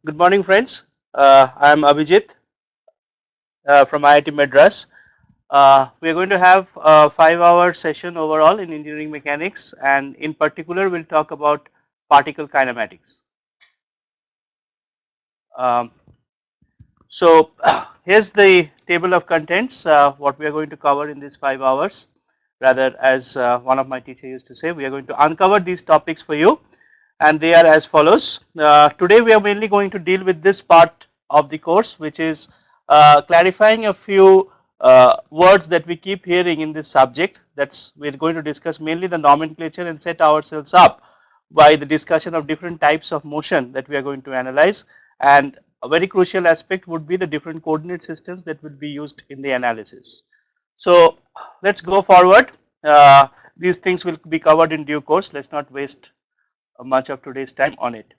Good morning, friends. I am Abhijit from IIT Madras. We are going to have a 5-hour session overall in engineering mechanics, and in particular, we'll talk about particle kinematics. Um, so, here's the table of contents. What we are going to cover in these 5 hours. Rather, as one of my teachers used to say, we are going to uncover these topics for you, and they are as follows. Today, we are mainly going to deal with this part of the course, which is clarifying a few words that we keep hearing in this subject. That's we're going to discuss mainly the nomenclature and set ourselves up by the discussion of different types of motion that we are going to analyze, and a very crucial aspect would be the different coordinate systems that will be used in the analysis. So let's go forward. These things will be covered in due course. Let's not waste much of today's time on it.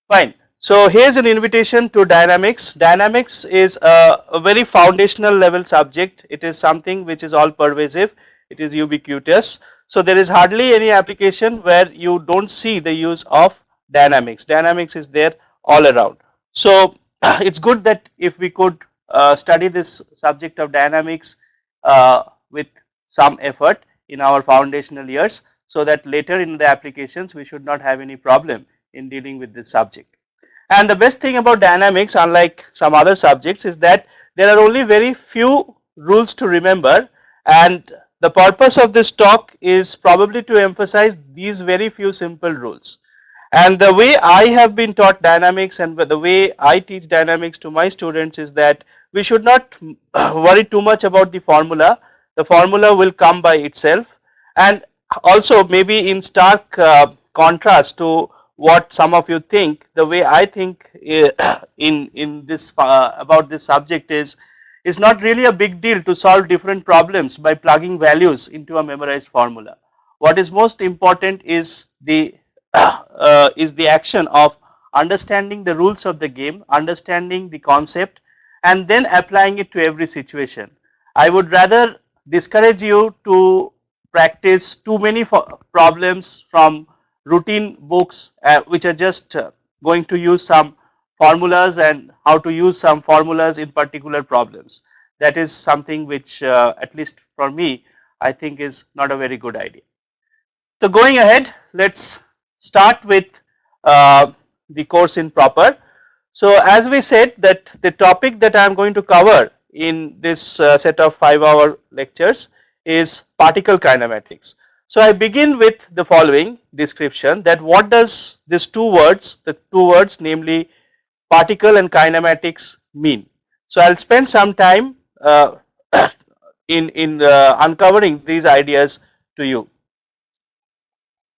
Fine. So here's an invitation to dynamics. Dynamics is a very foundational level subject. It is something which is all pervasive. It is ubiquitous. So there is hardly any application where you don't see the use of dynamics. Dynamics is there all around. So it's good that if we could study this subject of dynamics with some effort in our foundational years, so that later in the applications we should not have any problem in dealing with this subject. And the best thing about dynamics, unlike some other subjects, is that there are only very few rules to remember, and the purpose of this talk is probably to emphasize these very few simple rules. And the way I have been taught dynamics and the way I teach dynamics to my students is that we should not worry too much about the formula. The formula will come by itself, and also maybe in stark contrast to what some of you think, the way I think in this about this subject is it's not really a big deal to solve different problems by plugging values into a memorized formula. What is most important is the action of understanding the rules of the game, understanding the concept, and then applying it to every situation. I would rather discourage you to practice too many problems from routine books which are just going to use some formulas and how to use some formulas in particular problems. That is something which at least for me I think is not a very good idea. So going ahead, let's start with the course in proper. So as we said that the topic that I am going to cover in this set of 5-hour lectures is particle kinematics. So I begin with the following description, that what does these the two words namely particle and kinematics mean. So I'll spend some time in uncovering these ideas to you.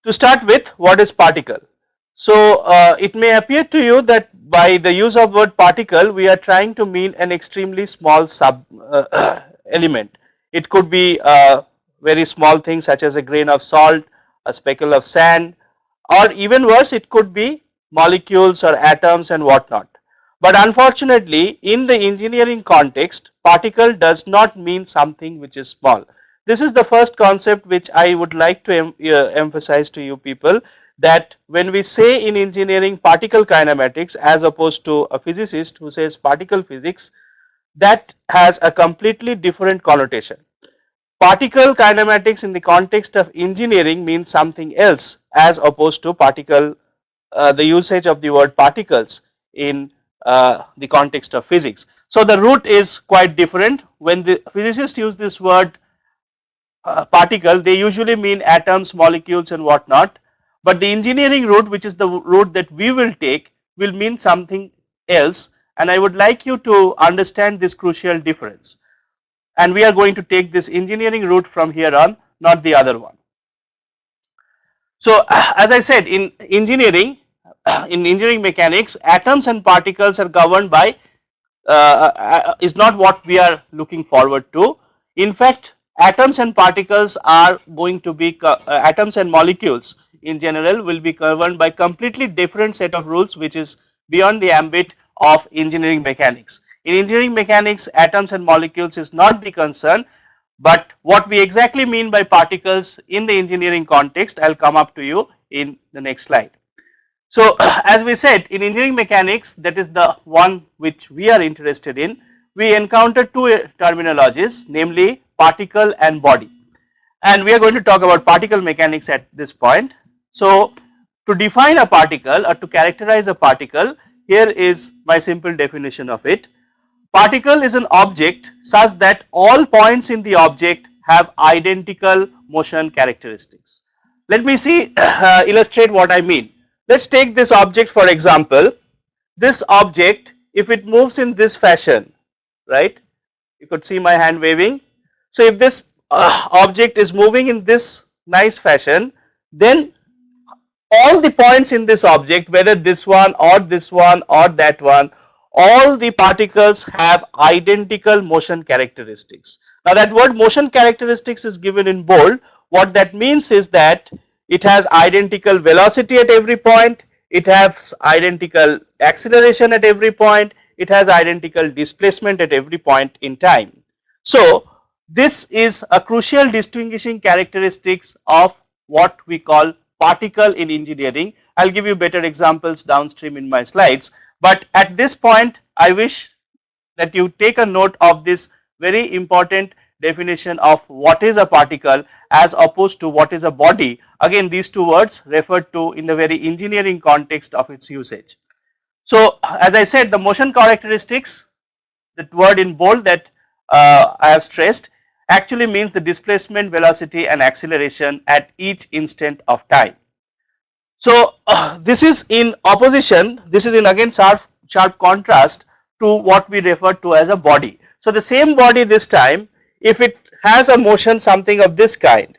To start with, what is particle? So it may appear to you that by the use of word particle we are trying to mean an extremely small sub element. It could be a very small thing such as a grain of salt, a speckle of sand, or even worse, it could be molecules or atoms and whatnot. But unfortunately in the engineering context, particle does not mean something which is small. This is the first concept which I would like to emphasize to you people, that when we say in engineering particle kinematics as opposed to a physicist who says particle physics, that has a completely different connotation. Particle kinematics in the context of engineering means something else as opposed to particle, the usage of the word particles in the context of physics. So the root is quite different. When the physicists use this word particle, they usually mean atoms, molecules and whatnot, but the engineering route, which is the route that we will take, will mean something else, and I would like you to understand this crucial difference, and we are going to take this engineering route from here on, not the other one. So as I said, in engineering mechanics, atoms and particles are governed by is not what we are looking forward to. In fact, atoms and particles are going to be atoms and molecules in general will be governed by completely different set of rules which is beyond the ambit of engineering mechanics. In engineering mechanics, atoms and molecules is not the concern, but what we exactly mean by particles in the engineering context, I will come up to you in the next slide. So as we said, in engineering mechanics, that is the one which we are interested in, we encounter two terminologies, namely particle and body, and we are going to talk about particle mechanics at this point. So to define a particle or to characterize a particle, here is my simple definition of it. Particle is an object such that all points in the object have identical motion characteristics. Let me see illustrate what I mean. Let's take this object for example. This object, if it moves in this fashion, right, you could see my hand waving. So if this object is moving in this nice fashion, then all the points in this object, whether this one or this one or that one, all the particles have identical motion characteristics. Now that word motion characteristics is given in bold. What that means is that it has identical velocity at every point, it has identical acceleration at every point, it has identical displacement at every point in time. So this is a crucial distinguishing characteristics of what we call particle in engineering. I will give you better examples downstream in my slides, but at this point I wish that you take a note of this very important definition of what is a particle as opposed to what is a body. Again, these two words referred to in the very engineering context of its usage. So as I said, the motion characteristics, that word in bold that I have stressed, actually means the displacement, velocity and acceleration at each instant of time. So this is in opposition, this is in again sharp contrast to what we refer to as a body. So the same body this time, if it has a motion something of this kind,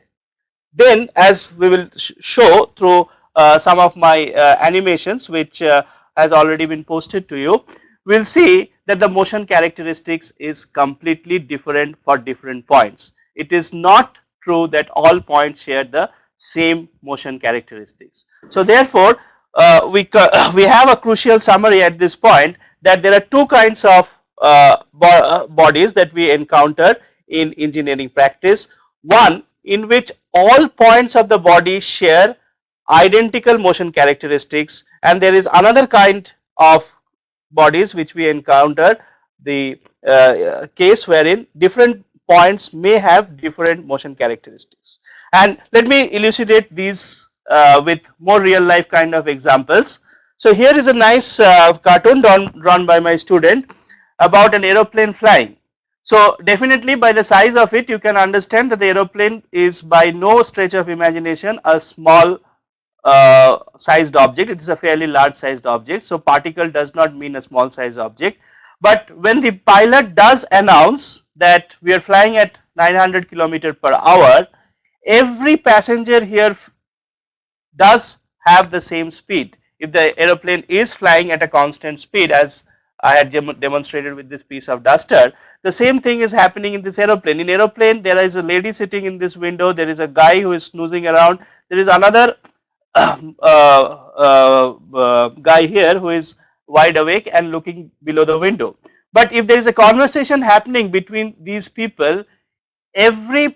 then as we will show through some of my animations which has already been posted to you, we will see that the motion characteristics is completely different for different points. It is not true that all points share the same motion characteristics. So therefore we have a crucial summary at this point, that there are two kinds of bodies that we encounter in engineering practice. One in which all points of the body share identical motion characteristics, and there is another kind of bodies which we encounter, the case wherein different points may have different motion characteristics. And let me elucidate these with more real life kind of examples. So here is a nice cartoon drawn by my student about an aeroplane flying. So definitely by the size of it you can understand that the aeroplane is by no stretch of imagination a small sized object, it is a fairly large sized object. So particle does not mean a small size object, but when the pilot does announce that we are flying at 900 kilometer per hour, every passenger here does have the same speed. If the aeroplane is flying at a constant speed, as I had demonstrated with this piece of duster, the same thing is happening in this aeroplane. In aeroplane there is a lady sitting in this window, there is a guy who is snoozing around, there is another guy here who is wide awake and looking below the window. But if there is a conversation happening between these people, every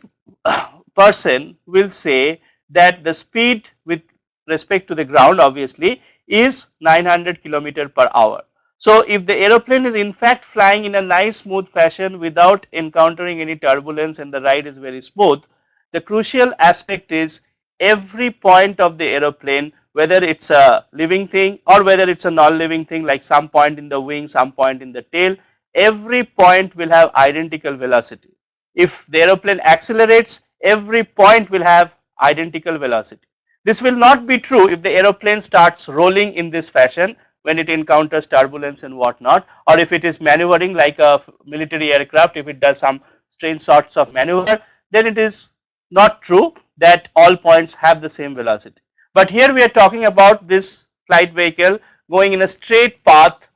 person will say that the speed with respect to the ground obviously is 900 kilometer per hour. So if the aeroplane is in fact flying in a nice smooth fashion without encountering any turbulence and the ride is very smooth, the crucial aspect is every point of the aeroplane, whether it's a living thing or whether it's a non-living thing like some point in the wing, some point in the tail, every point will have identical velocity. If the aeroplane accelerates, every point will have identical velocity. This will not be true if the aeroplane starts rolling in this fashion when it encounters turbulence and whatnot, or if it is maneuvering like a military aircraft, if it does some strange sorts of maneuver, then it is not true that all points have the same velocity. But here we are talking about this flight vehicle going in a straight path,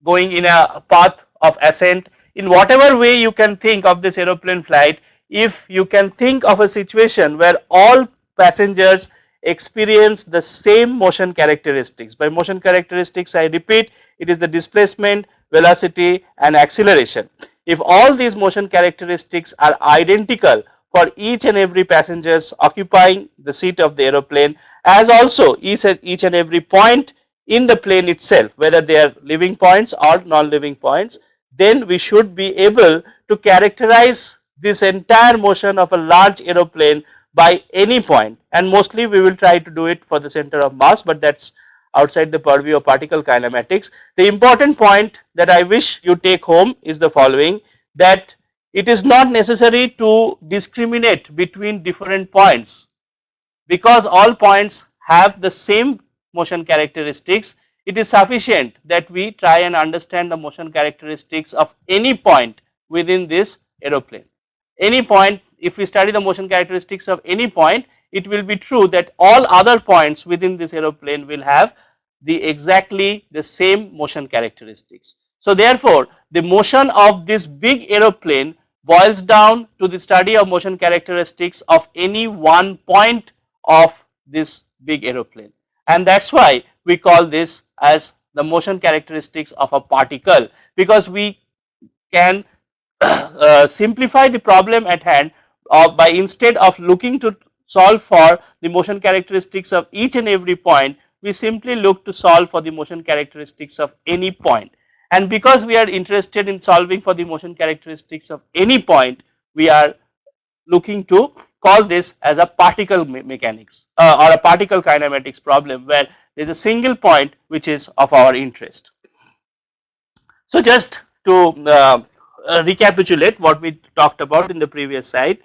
going in a path of ascent. In whatever way you can think of this aeroplane flight, if you can think of a situation where all passengers experience the same motion characteristics. By motion characteristics I repeat, it is the displacement, velocity and acceleration. If all these motion characteristics are identical for each and every passengers occupying the seat of the aeroplane, as also each and every point in the plane itself, whether they are living points or non-living points, then we should be able to characterize this entire motion of a large aeroplane by any point, and mostly we will try to do it for the center of mass, but that's outside the purview of particle kinematics. The important point that I wish you take home is the following, that it is not necessary to discriminate between different points, because all points have the same motion characteristics. It is sufficient that we try and understand the motion characteristics of any point within this aeroplane. Any point, if we study the motion characteristics of any point, it will be true that all other points within this aeroplane will have the exactly the same motion characteristics. So therefore, the motion of this big aeroplane boils down to the study of motion characteristics of any one point of this big aeroplane, and that is why we call this as the motion characteristics of a particle, because we can simplify the problem at hand by, instead of looking to solve for the motion characteristics of each and every point, we simply look to solve for the motion characteristics of any point. And because we are interested in solving for the motion characteristics of any point, we are looking to call this as a particle mechanics or a particle kinematics problem, where there is a single point which is of our interest. So just to recapitulate what we talked about in the previous slide,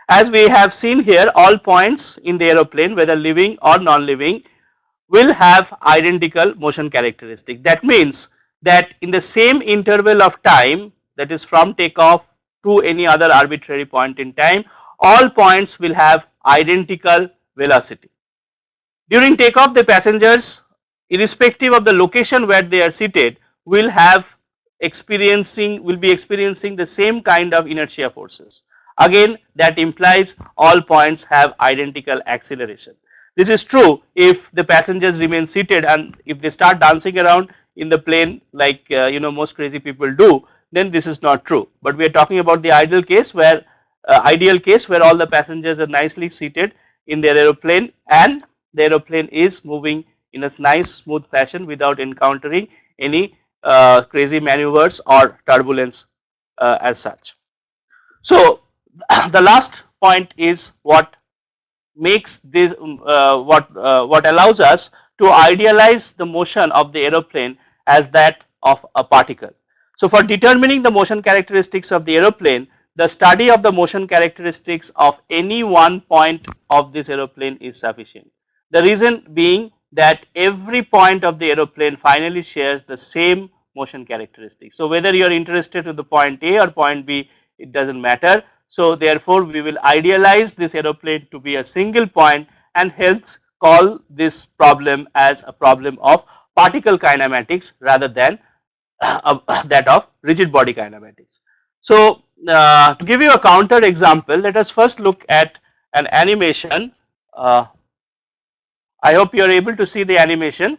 as we have seen here, all points in the aeroplane, whether living or non-living, will have identical motion characteristic. That means that in the same interval of time, that is from takeoff to any other arbitrary point in time, all points will have identical velocity. During takeoff, the passengers, irrespective of the location where they are seated, will be experiencing the same kind of inertia forces. Again, that implies all points have identical acceleration. This is true if the passengers remain seated, and if they start dancing around in the plane like most crazy people do, then this is not true. But we are talking about the ideal case where all the passengers are nicely seated in their aeroplane, and the aeroplane is moving in a nice smooth fashion without encountering any crazy maneuvers or turbulence as such. So the last point is what makes this what allows us to idealize the motion of the aeroplane as that of a particle. So for determining the motion characteristics of the aeroplane, the study of the motion characteristics of any one point of this aeroplane is sufficient. The reason being that every point of the aeroplane finally shares the same motion characteristics. So whether you are interested in the point A or point B, it does not matter. So therefore, we will idealize this aeroplane to be a single point, and hence call this problem as a problem of particle kinematics rather than that of rigid body kinematics. So to give you a counter example, let us first look at an animation. I hope you are able to see the animation.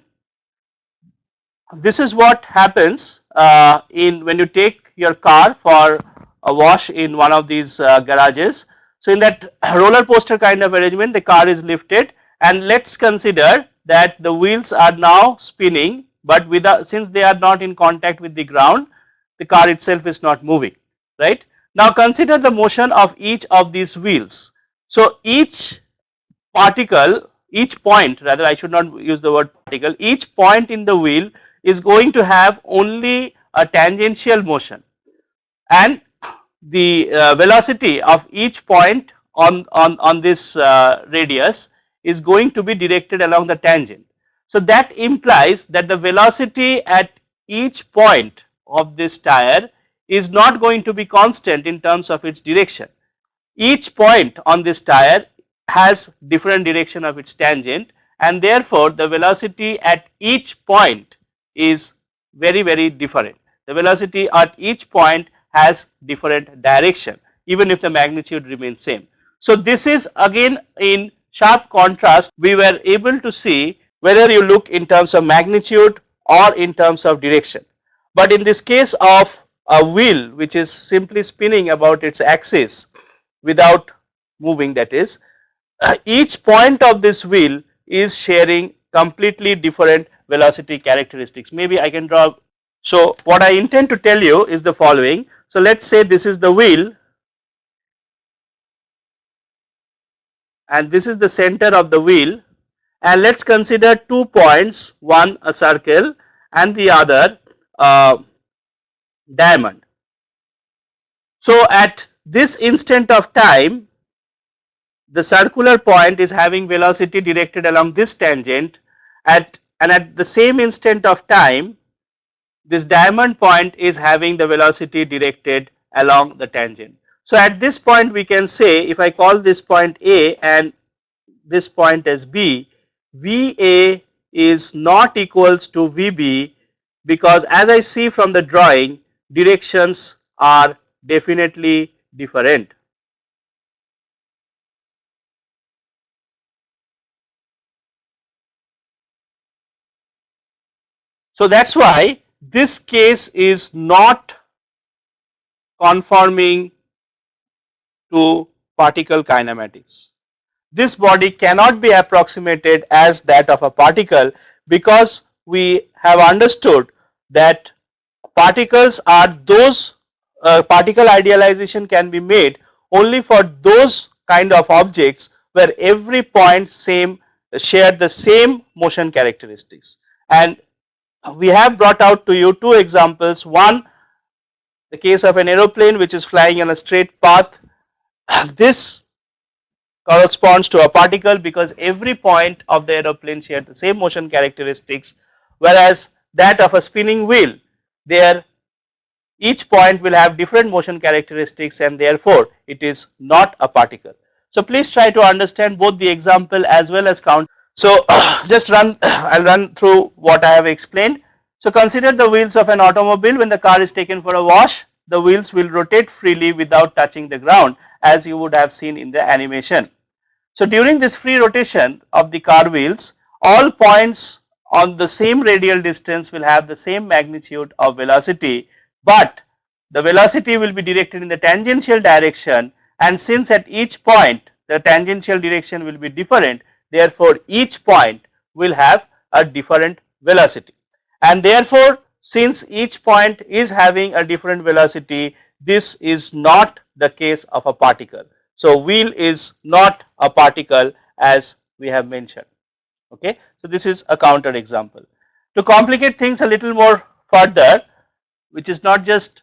This is what happens when you take your car for a wash in one of these garages. So in that roller coaster kind of arrangement, the car is lifted, and let us consider that the wheels are now spinning, but since they are not in contact with the ground, the car itself is not moving, right. Now consider the motion of each of these wheels. So each point, rather I should not use the word particle, each point in the wheel is going to have only a tangential motion, and the velocity of each point on this radius is going to be directed along the tangent. So that implies that the velocity at each point of this tire is not going to be constant in terms of its direction. Each point on this tire has different direction of its tangent, and therefore the velocity at each point is very different. The velocity at each point has different direction, even if the magnitude remains same. So this is again in sharp contrast. We were able to see whether you look in terms of magnitude or in terms of direction. But in this case of a wheel which is simply spinning about its axis without moving, that is, each point of this wheel is sharing completely different velocity characteristics. Maybe I can draw. So what I intend to tell you is the following. So let us say this is the wheel and this is the center of the wheel, and let us consider 2 points, one a circle and the other diamond. So at this instant of time, the circular point is having velocity directed along this tangent, and at the same instant of time this diamond point is having the velocity directed along the tangent. So at this point we can say, if I call this point A and this point as B, VA is not equals to VB, because as I see from the drawing, directions are definitely different. So that is why this case is not conforming to particle kinematics. This body cannot be approximated as that of a particle, because we have understood that particles are those particle idealization can be made only for those kind of objects where every point share the same motion characteristics. And we have brought out to you 2 examples. One, the case of an aeroplane which is flying on a straight path. This corresponds to a particle because every point of the aeroplane share the same motion characteristics, whereas that of a spinning wheel, there each point will have different motion characteristics and therefore it is not a particle. So please try to understand both the example as well as count. So just I'll run through what I have explained. So consider the wheels of an automobile. When the car is taken for a wash, the wheels will rotate freely without touching the ground, as you would have seen in the animation. So during this free rotation of the car wheels, all points on the same radial distance will have the same magnitude of velocity, but the velocity will be directed in the tangential direction, and since at each point the tangential direction will be different, therefore each point will have a different velocity, and therefore since each point is having a different velocity, this is not the case of a particle. So wheel is not a particle as we have mentioned. Okay, so this is a counter example. To complicate things a little more further, which is not just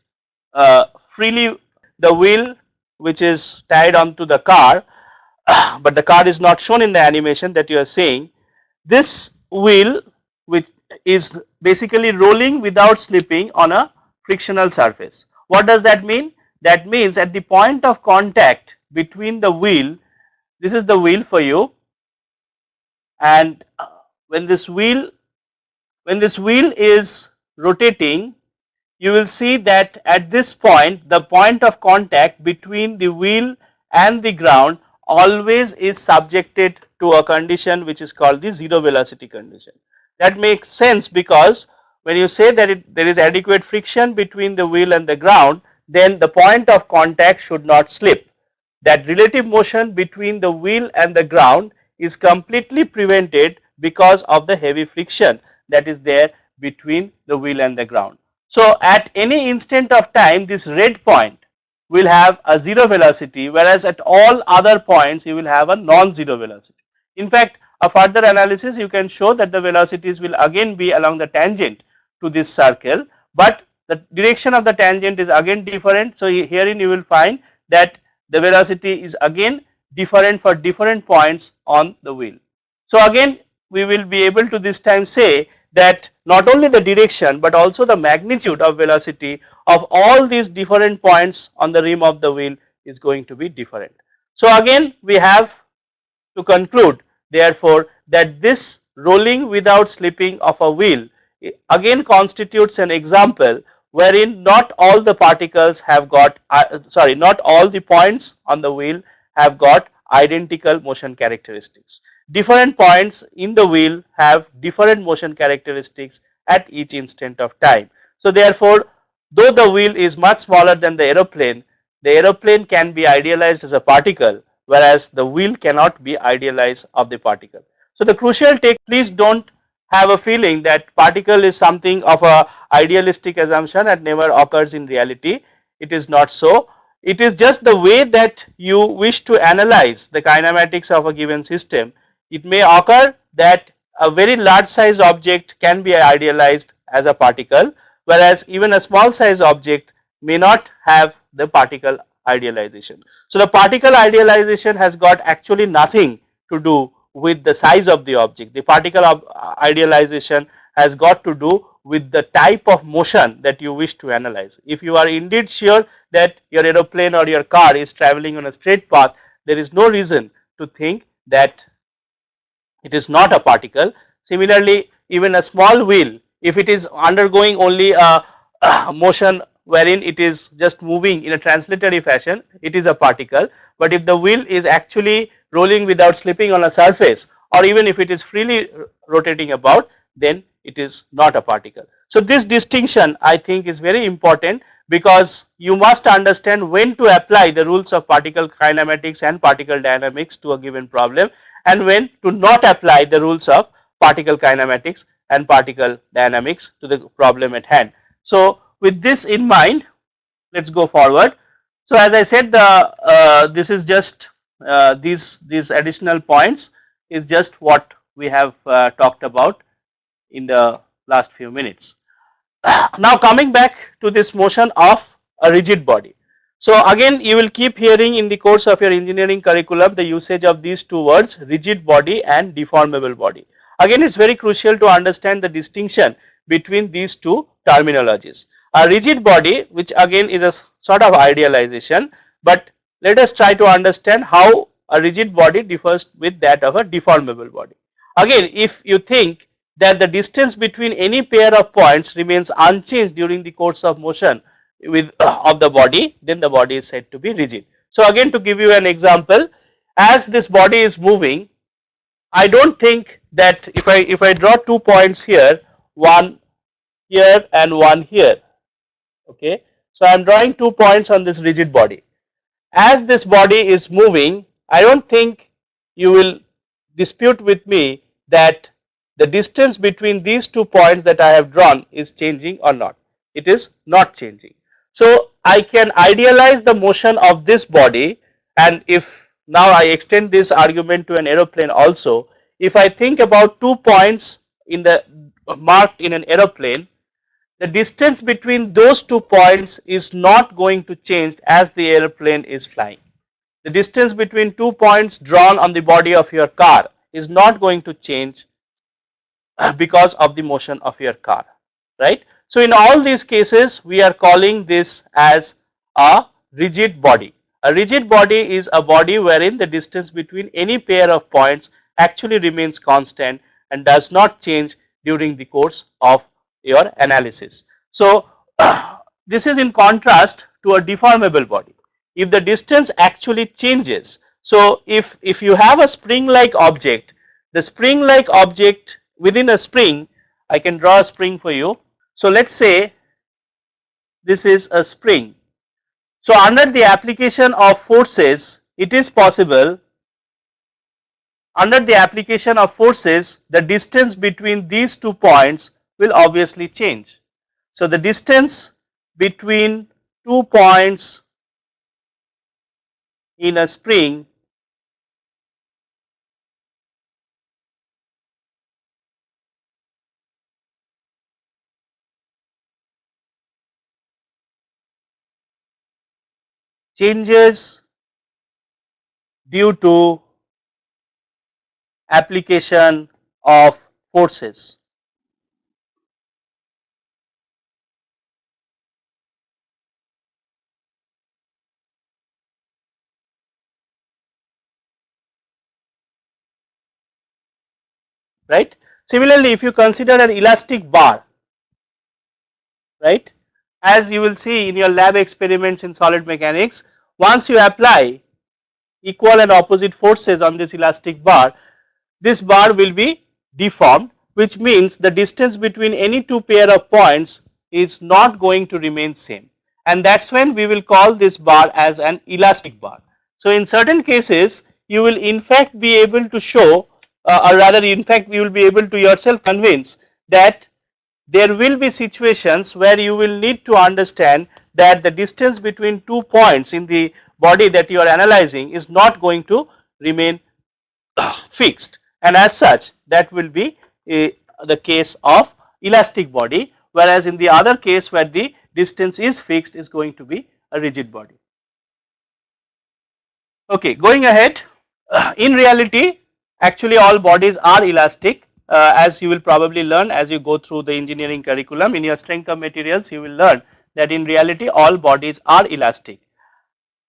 freely the wheel which is tied onto the car, but the car is not shown in the animation that you are seeing. This wheel which is basically rolling without slipping on a frictional surface. What does that mean? That means at the point of contact between the wheel, this is the wheel for you, and when this wheel is rotating, you will see that at this point the point of contact between the wheel and the ground always is subjected to a condition which is called the zero velocity condition. That makes sense, because when you say that there is adequate friction between the wheel and the ground, then the point of contact should not slip. That relative motion between the wheel and the ground is completely prevented because of the heavy friction that is there between the wheel and the ground. So at any instant of time, this red point will have a zero velocity, whereas at all other points you will have a non-zero velocity. In fact, a further analysis you can show that the velocities will again be along the tangent to this circle, but the direction of the tangent is again different. So herein you will find that the velocity is again different for different points on the wheel. So again we will be able to this time say that not only the direction but also the magnitude of velocity of all these different points on the rim of the wheel is going to be different. So again we have to conclude therefore that this rolling without slipping of a wheel again constitutes an example wherein not all the particles have got not all the points on the wheel have got identical motion characteristics. Different points in the wheel have different motion characteristics at each instant of time. So therefore, though the wheel is much smaller than the aeroplane can be idealized as a particle, whereas the wheel cannot be idealized of the particle. So the crucial take, please don't have a feeling that particle is something of a idealistic assumption and never occurs in reality. It is not so. It is just the way that you wish to analyze the kinematics of a given system. It may occur that a very large size object can be idealized as a particle, whereas even a small size object may not have the particle idealization. So the particle idealization has got actually nothing to do with the size of the object. The particle of idealization has got to do with the type of motion that you wish to analyze. If you are indeed sure that your aeroplane or your car is traveling on a straight path, there is no reason to think that it is not a particle. Similarly, even a small wheel, if it is undergoing only a motion wherein it is just moving in a translatory fashion, it is a particle. But if the wheel is actually rolling without slipping on a surface, or even if it is freely rotating about, then it is not a particle. So this distinction I think is very important, because you must understand when to apply the rules of particle kinematics and particle dynamics to a given problem, and when to not apply the rules of particle kinematics and particle dynamics to the problem at hand. So with this in mind, let us go forward. So as I said, the this is just these additional points is just what we have talked about in the last few minutes. Now coming back to this motion of a rigid body. So again you will keep hearing in the course of your engineering curriculum the usage of these two words, rigid body and deformable body. Again it is very crucial to understand the distinction between these two terminologies. A rigid body, which again is a sort of idealization, but let us try to understand how a rigid body differs with that of a deformable body. Again, if you think that the distance between any pair of points remains unchanged during the course of motion with of the body, then the body is said to be rigid. So again, to give you an example, as this body is moving, I don't think that if I draw 2 points here, one here and one here, okay. So I am drawing 2 points on this rigid body. As this body is moving, I don't think you will dispute with me that the distance between these 2 points that I have drawn is changing or not. It is not changing. So I can idealize the motion of this body, and if now I extend this argument to an aeroplane also, if I think about 2 points in the marked in an aeroplane, the distance between those 2 points is not going to change as the aeroplane is flying. The distance between 2 points drawn on the body of your car is not going to change because of the motion of your car, right. So in all these cases we are calling this as a rigid body. A rigid body is a body wherein the distance between any pair of points actually remains constant and does not change during the course of your analysis. So this is in contrast to a deformable body. If the distance actually changes, so if you have a spring like object, the spring like object within a spring, I can draw a spring for you. So let us say this is a spring. So under the application of forces, it is possible, under the application of forces, the distance between these 2 points will obviously change. So the distance between 2 points in a spring changes due to application of forces. Right. Similarly, if you consider an elastic bar, right, as you will see in your lab experiments in solid mechanics, once you apply equal and opposite forces on this elastic bar, this bar will be deformed, which means the distance between any 2 pair of points is not going to remain same, and that is when we will call this bar as an elastic bar. So in certain cases you will in fact be able to show or rather in fact you will be able to yourself convince that there will be situations where you will need to understand that the distance between 2 points in the body that you are analyzing is not going to remain fixed, and as such that will be the case of elastic body, whereas in the other case where the distance is fixed is going to be a rigid body. Okay, going ahead, in reality actually all bodies are elastic, as you will probably learn as you go through the engineering curriculum. In your strength of materials you will learn that in reality all bodies are elastic.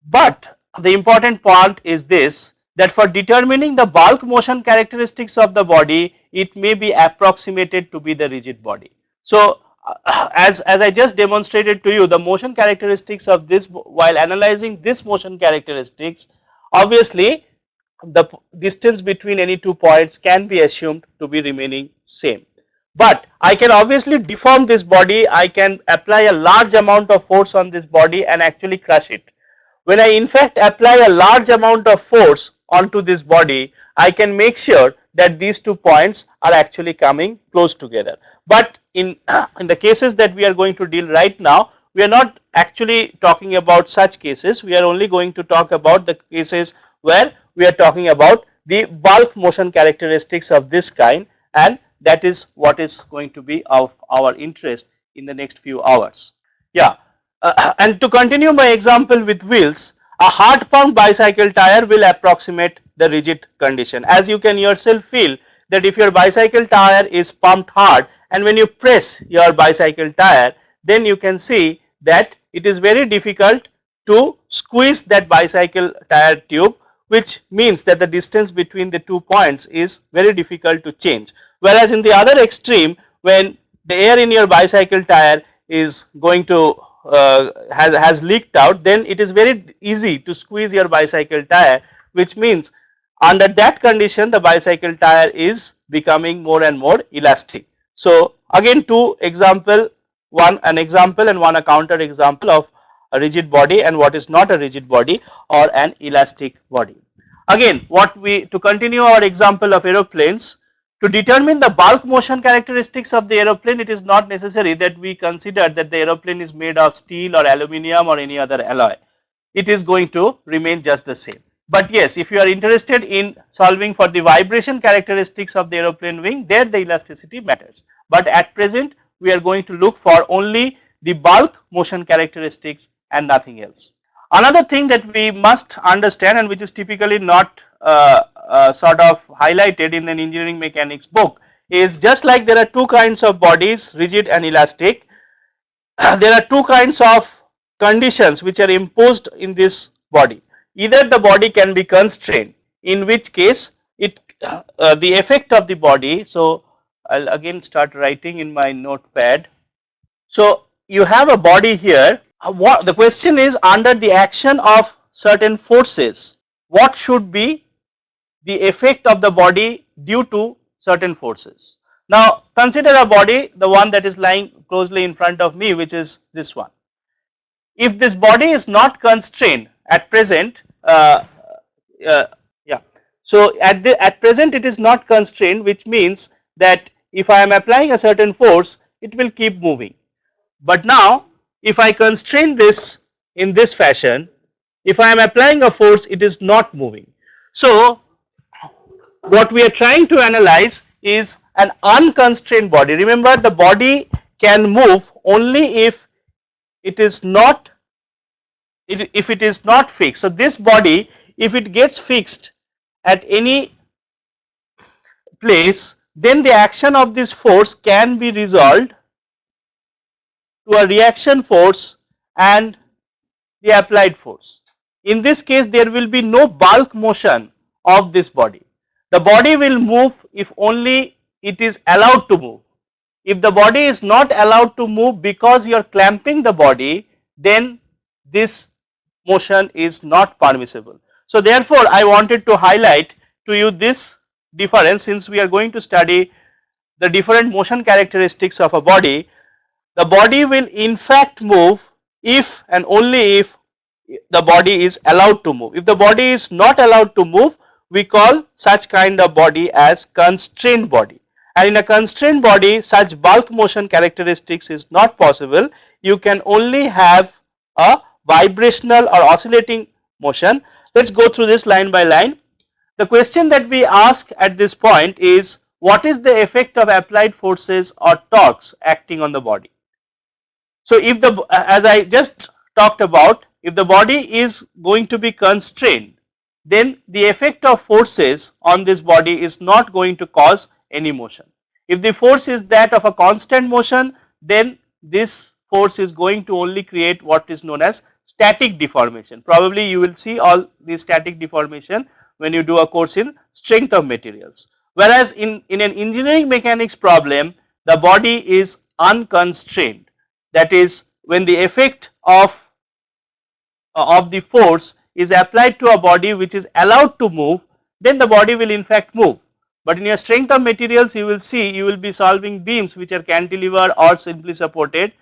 But the important part is this, that for determining the bulk motion characteristics of the body it may be approximated to be the rigid body. So as I just demonstrated to you, the motion characteristics of this, while analyzing this motion characteristics, obviously the distance between any 2 points can be assumed to be remaining same. But I can obviously deform this body, I can apply a large amount of force on this body and actually crush it. When I in fact apply a large amount of force onto this body, I can make sure that these 2 points are actually coming close together. But in the cases that we are going to deal right now, we are not actually talking about such cases, we are only going to talk about the cases where we are talking about the bulk motion characteristics of this kind, and that is what is going to be of our interest in the next few hours. Yeah. And to continue my example with wheels, a hard pumped bicycle tire will approximate the rigid condition. As you can yourself feel that if your bicycle tire is pumped hard and when you press your bicycle tire, then you can see that it is very difficult to squeeze that bicycle tire tube, which means that the distance between the 2 points is very difficult to change. Whereas in the other extreme, when the air in your bicycle tire is going to has leaked out, then it is very easy to squeeze your bicycle tire, which means under that condition the bicycle tire is becoming more and more elastic. So again two example, one an example and one a counter example of a rigid body and what is not a rigid body or an elastic body. Again what we, to continue our example of aeroplanes, to determine the bulk motion characteristics of the aeroplane, it is not necessary that we consider that the aeroplane is made of steel or aluminum or any other alloy. It is going to remain just the same. But yes, if you are interested in solving for the vibration characteristics of the aeroplane wing, there the elasticity matters. But at present we are going to look for only the bulk motion characteristics and nothing else. Another thing that we must understand, and which is typically not sort of highlighted in an engineering mechanics book, is just like there are two kinds of bodies, rigid and elastic, there are two kinds of conditions which are imposed in this body. Either the body can be constrained, in which case it the effect of the body, so I'll again start writing in my notepad. So you have a body here, what the question is, under the action of certain forces, what should be the effect of the body due to certain forces. Now consider a body, the one that is lying closely in front of me, which is this one. If this body is not constrained at present, so at present it is not constrained, which means that if I am applying a certain force, it will keep moving. But now if I constrain this in this fashion, if I am applying a force, it is not moving. So what we are trying to analyze is an unconstrained body. Remember, the body can move only if it is not fixed. So this body, if it gets fixed at any place, then the action of this force can be resolved to a reaction force and the applied force. In this case there will be no bulk motion of this body. The body will move if only it is allowed to move. If the body is not allowed to move because you are clamping the body, then this motion is not permissible. So therefore I wanted to highlight to you this difference, since we are going to study the different motion characteristics of a body. The body will in fact move if and only if the body is allowed to move. If the body is not allowed to move, we call such kind of body as constrained body. And in a constrained body, such bulk motion characteristics is not possible. You can only have a vibrational or oscillating motion. Let us go through this line by line. The question that we ask at this point is, what is the effect of applied forces or torques acting on the body? So if the, as I just talked about, if the body is going to be constrained, then the effect of forces on this body is not going to cause any motion. If the force is that of a constant motion, then this force is going to only create what is known as static deformation. Probably you will see all the static deformation when you do a course in strength of materials. Whereas in an engineering mechanics problem, the body is unconstrained. That is, when the effect of the force is applied to a body which is allowed to move, then the body will in fact move. But in your strength of materials, you will see you will be solving beams which are cantilever or simply supported,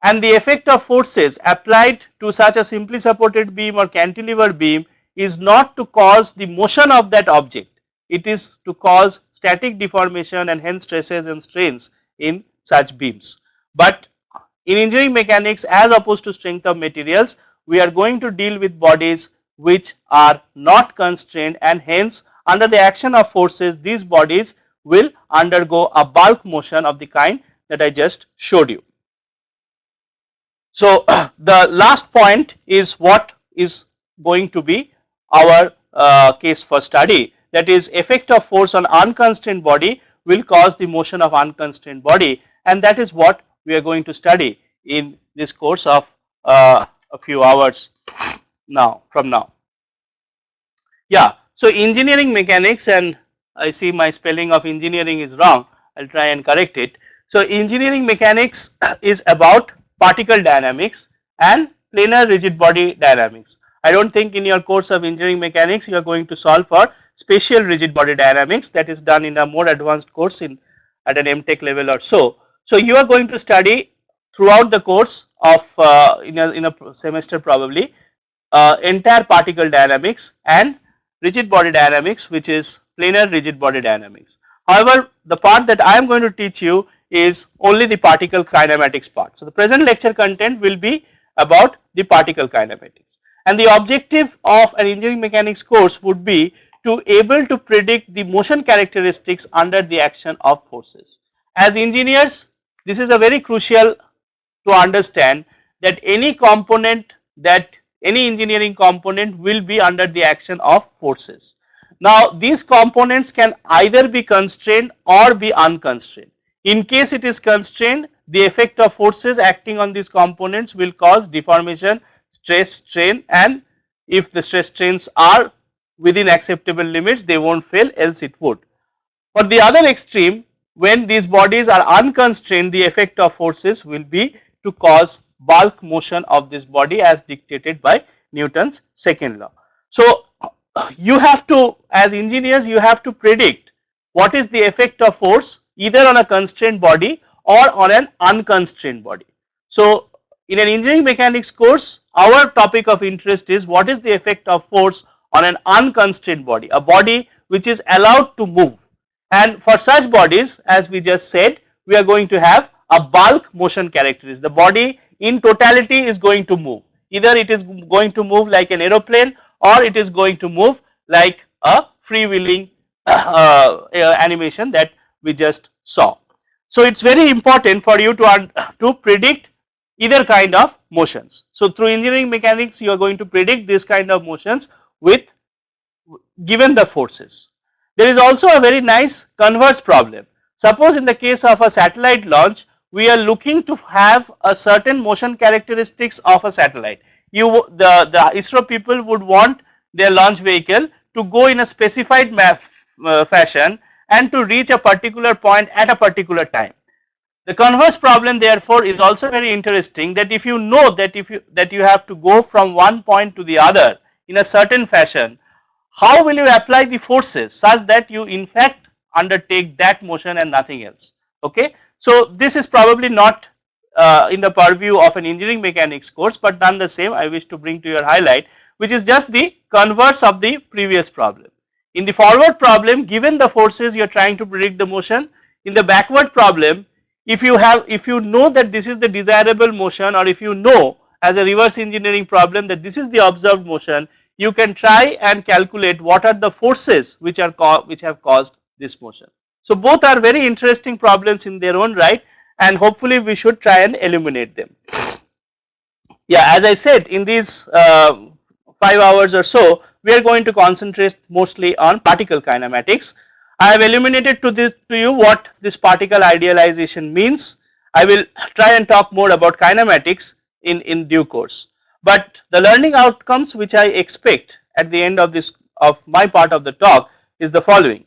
and the effect of forces applied to such a simply supported beam or cantilever beam is not to cause the motion of that object, it is to cause static deformation and hence stresses and strains in such beams. But in engineering mechanics, as opposed to strength of materials, we are going to deal with bodies which are not constrained, and hence under the action of forces these bodies will undergo a bulk motion of the kind that I just showed you. So the last point is what is going to be our case for study, that is, effect of force on unconstrained body will cause the motion of unconstrained body, and that is what we are going to study in this course of a few hours now from now. Yeah, so engineering mechanics, and I see my spelling of engineering is wrong, I will try and correct it. So engineering mechanics is about particle dynamics and planar rigid body dynamics. I do not think in your course of engineering mechanics you are going to solve for spatial rigid body dynamics, that is done in a more advanced course in at an MTech level or so. So you are going to study throughout the course of in a semester probably entire particle dynamics and rigid body dynamics, which is planar rigid body dynamics. However, the part that I am going to teach you is only the particle kinematics part. So the present lecture content will be about the particle kinematics, and the objective of an engineering mechanics course would be to able to predict the motion characteristics under the action of forces. As engineers, this is a very crucial to understand that any component, that any engineering component will be under the action of forces. Now these components can either be constrained or be unconstrained. In case it is constrained, the effect of forces acting on these components will cause deformation, stress, strain, and if the stress strains are within acceptable limits, they will not fail, else it would. For the other extreme, when these bodies are unconstrained, the effect of forces will be to cause bulk motion of this body as dictated by Newton's second law. So you have to, as engineers, you have to predict what is the effect of force either on a constrained body or on an unconstrained body. So in an engineering mechanics course, our topic of interest is what is the effect of force on an unconstrained body, a body which is allowed to move. And for such bodies, as we just said, we are going to have a bulk motion characteristic. The body in totality is going to move, either it is going to move like an aeroplane or it is going to move like a freewheeling animation that we just saw. So it is very important for you to predict either kind of motions. So through engineering mechanics you are going to predict this kind of motions with given the forces. There is also a very nice converse problem. Suppose in the case of a satellite launch, we are looking to have a certain motion characteristics of a satellite. The ISRO people would want their launch vehicle to go in a specified fashion and to reach a particular point at a particular time. The converse problem therefore is also very interesting, that if you know that you have to go from one point to the other in a certain fashion, how will you apply the forces such that you in fact undertake that motion and nothing else, okay. So this is probably not in the purview of an engineering mechanics course, but none the same I wish to bring to your highlight, which is just the converse of the previous problem. In the forward problem, given the forces you are trying to predict the motion, in the backward problem, if you know that this is the desirable motion, or if you know as a reverse engineering problem that this is the observed motion, you can try and calculate what are the forces which have caused this motion. So both are very interesting problems in their own right, and hopefully we should try and eliminate them. Yeah, as I said, in these 5 hours or so, we are going to concentrate mostly on particle kinematics. I have eliminated to you what this particle idealization means. I will try and talk more about kinematics in due course. But the learning outcomes which I expect at the end of my part of the talk is the following.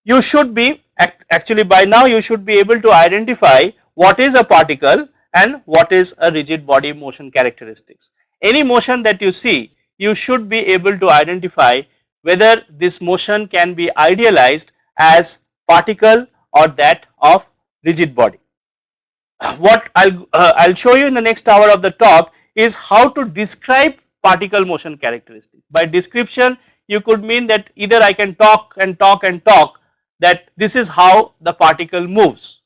You should be actually by now you should be able to identify what is a particle and what is a rigid body motion characteristics. Any motion that you see, you should be able to identify whether this motion can be idealized as particle or that of rigid body. What I'll show you in the next hour of the talk is how to describe particle motion characteristics. By description, you could mean that either I can talk and talk and talk that this is how the particle moves,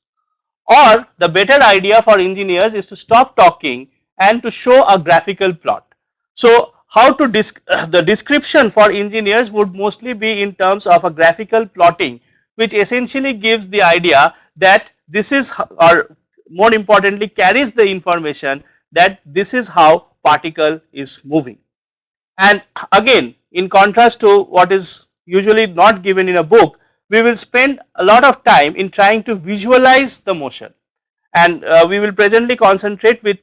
or the better idea for engineers is to stop talking and to show a graphical plot. So how to the description for engineers would mostly be in terms of a graphical plotting, which essentially gives the idea that this is, or more importantly carries the information that this is how particle is moving. And again, in contrast to what is usually not given in a book, we will spend a lot of time in trying to visualize the motion, and we will presently concentrate with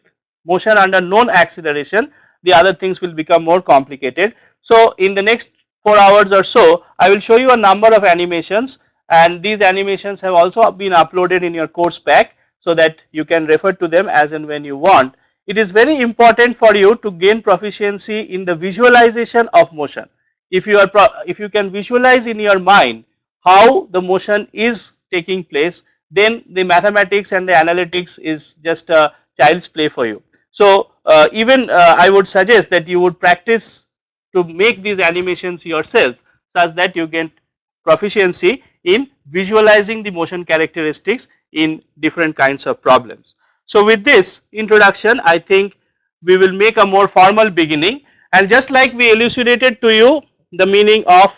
motion under known acceleration. The other things will become more complicated. So in the next 4 hours or so, I will show you a number of animations, and these animations have also been uploaded in your course pack so that you can refer to them as and when you want. It is very important for you to gain proficiency in the visualization of motion. If you can visualize in your mind how the motion is taking place, then the mathematics and the analytics is just a child's play for you. So even I would suggest that you would practice to make these animations yourself such that you get proficiency in visualizing the motion characteristics in different kinds of problems. So with this introduction, I think we will make a more formal beginning, and just like we elucidated to you the meaning of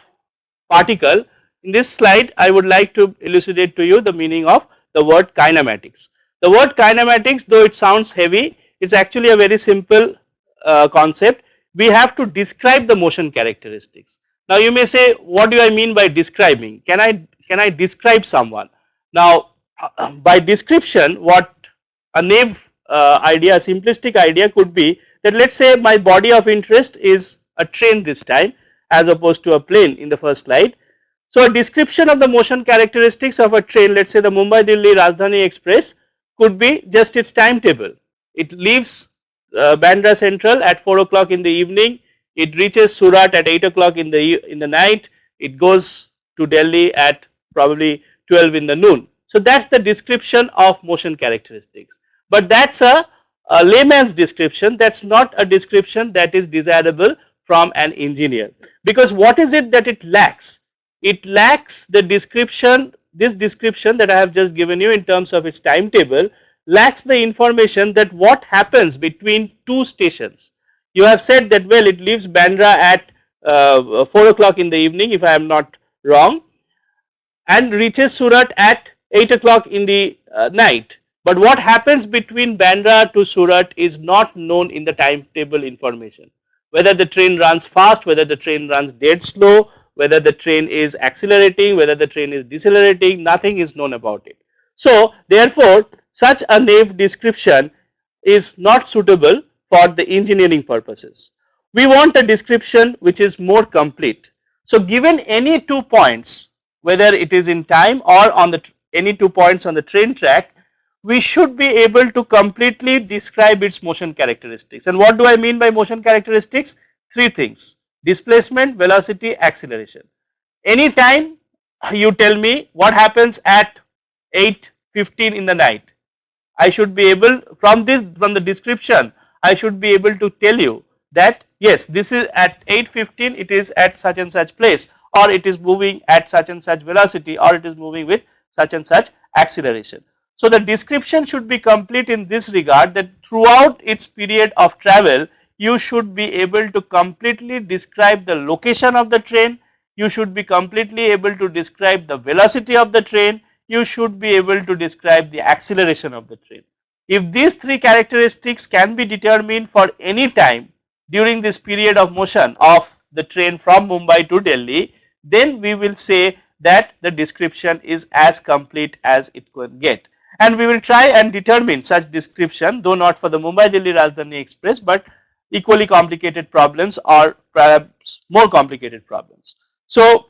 particle, in this slide I would like to elucidate to you the meaning of the word kinematics. The word kinematics, though it sounds heavy, it is actually a very simple concept. We have to describe the motion characteristics. Now you may say, what do I mean by describing? Can I describe someone? Now by description, what a naive idea, a simplistic idea could be that, let us say my body of interest is a train this time as opposed to a plane in the first slide. So a description of the motion characteristics of a train, let us say the Mumbai Delhi Rajdhani Express, could be just its timetable. It leaves Bandra Central at 4 o'clock in the evening, it reaches Surat at 8 o'clock in the night, it goes to Delhi at probably 12 in the noon. So that is the description of motion characteristics, but that is a layman's description, that is not a description that is desirable from an engineer, because what is it that it lacks? It lacks the description, this description that I have just given you in terms of its timetable lacks the information that what happens between two stations. You have said that, well, it leaves Bandra at 4 o'clock in the evening, if I am not wrong, and reaches Surat at 8 o'clock in the night, but what happens between Bandra to Surat is not known in the timetable information. Whether the train runs fast, whether the train runs dead slow, whether the train is accelerating, whether the train is decelerating, nothing is known about it. So therefore such a naive description is not suitable for the engineering purposes. We want a description which is more complete. So given any 2 points, whether it is in time or on the any 2 points on the train track, we should be able to completely describe its motion characteristics. And what do I mean by motion characteristics? 3 things: displacement, velocity, acceleration. Any time you tell me what happens at 8:15 in the night, I should be able from the description I should be able to tell you that yes, this is at 8:15, it is at such and such place, or it is moving at such and such velocity, or it is moving with such and such acceleration. So the description should be complete in this regard, that throughout its period of travel you should be able to completely describe the location of the train, you should be completely able to describe the velocity of the train, you should be able to describe the acceleration of the train. If these three characteristics can be determined for any time during this period of motion of the train from Mumbai to Delhi, then we will say that the description is as complete as it could get. And we will try and determine such description, though not for the Mumbai Delhi Rajdhani Express, but equally complicated problems or perhaps more complicated problems. So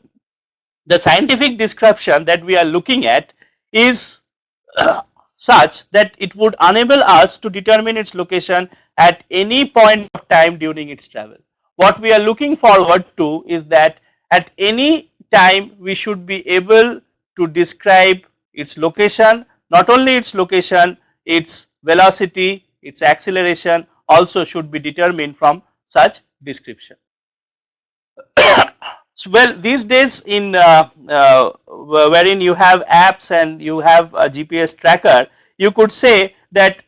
the scientific description that we are looking at is such that it would enable us to determine its location at any point of time during its travel. What we are looking forward to is that at any time we should be able to describe its location, not only its location, its velocity, its acceleration also should be determined from such description. Well, these days in wherein you have apps and you have a GPS tracker, you could say that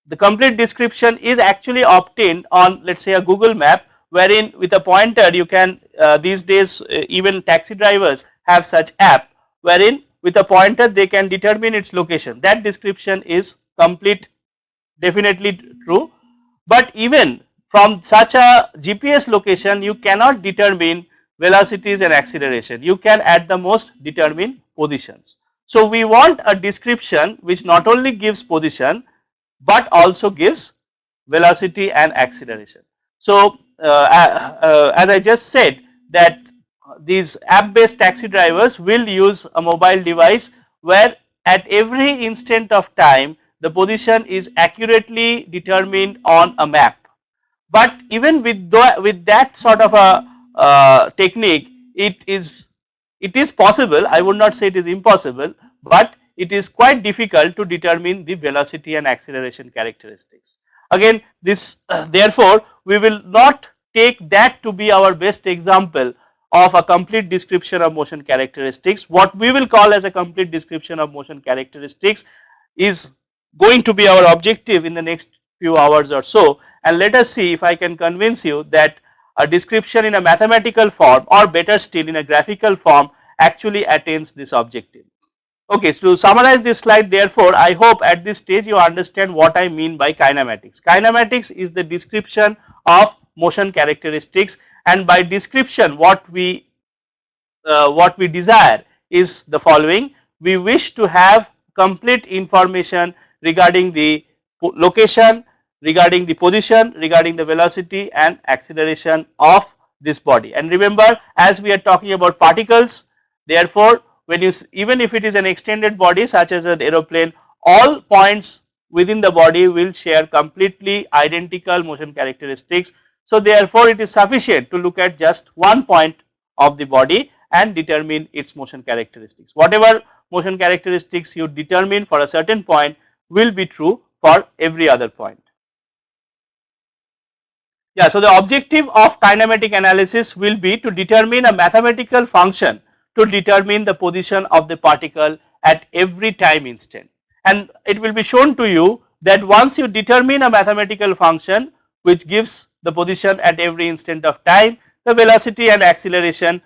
the complete description is actually obtained on, let us say, a Google map, wherein with a pointer you can these days even taxi drivers have such app, wherein with a pointer they can determine its location. That description is complete, definitely true, but even from such a GPS location you cannot determine velocities and acceleration, you can at the most determine positions. So we want a description which not only gives position but also gives velocity and acceleration. So as I just said, that these app based taxi drivers will use a mobile device where at every instant of time the position is accurately determined on a map. But even with that sort of a technique, it is possible, I would not say it is impossible, but it is quite difficult to determine the velocity and acceleration characteristics. Again this therefore we will not take that to be our best example of a complete description of motion characteristics. What we will call as a complete description of motion characteristics is going to be our objective in the next few hours or so, and let us see if I can convince you that a description in a mathematical form, or better still in a graphical form, actually attains this objective. Okay, so to summarize this slide, therefore I hope at this stage you understand what I mean by kinematics. Kinematics is the description of motion characteristics, and by description what we desire is the following: we wish to have complete information regarding the location, regarding the position, regarding the velocity and acceleration of this body. And remember, as we are talking about particles, therefore when you, even if it is an extended body such as an aeroplane, all points within the body will share completely identical motion characteristics. So therefore it is sufficient to look at just one point of the body and determine its motion characteristics. Whatever motion characteristics you determine for a certain point will be true for every other point. Yeah, so the objective of kinematic analysis will be to determine a mathematical function to determine the position of the particle at every time instant. And it will be shown to you that once you determine a mathematical function which gives the position at every instant of time, the velocity and acceleration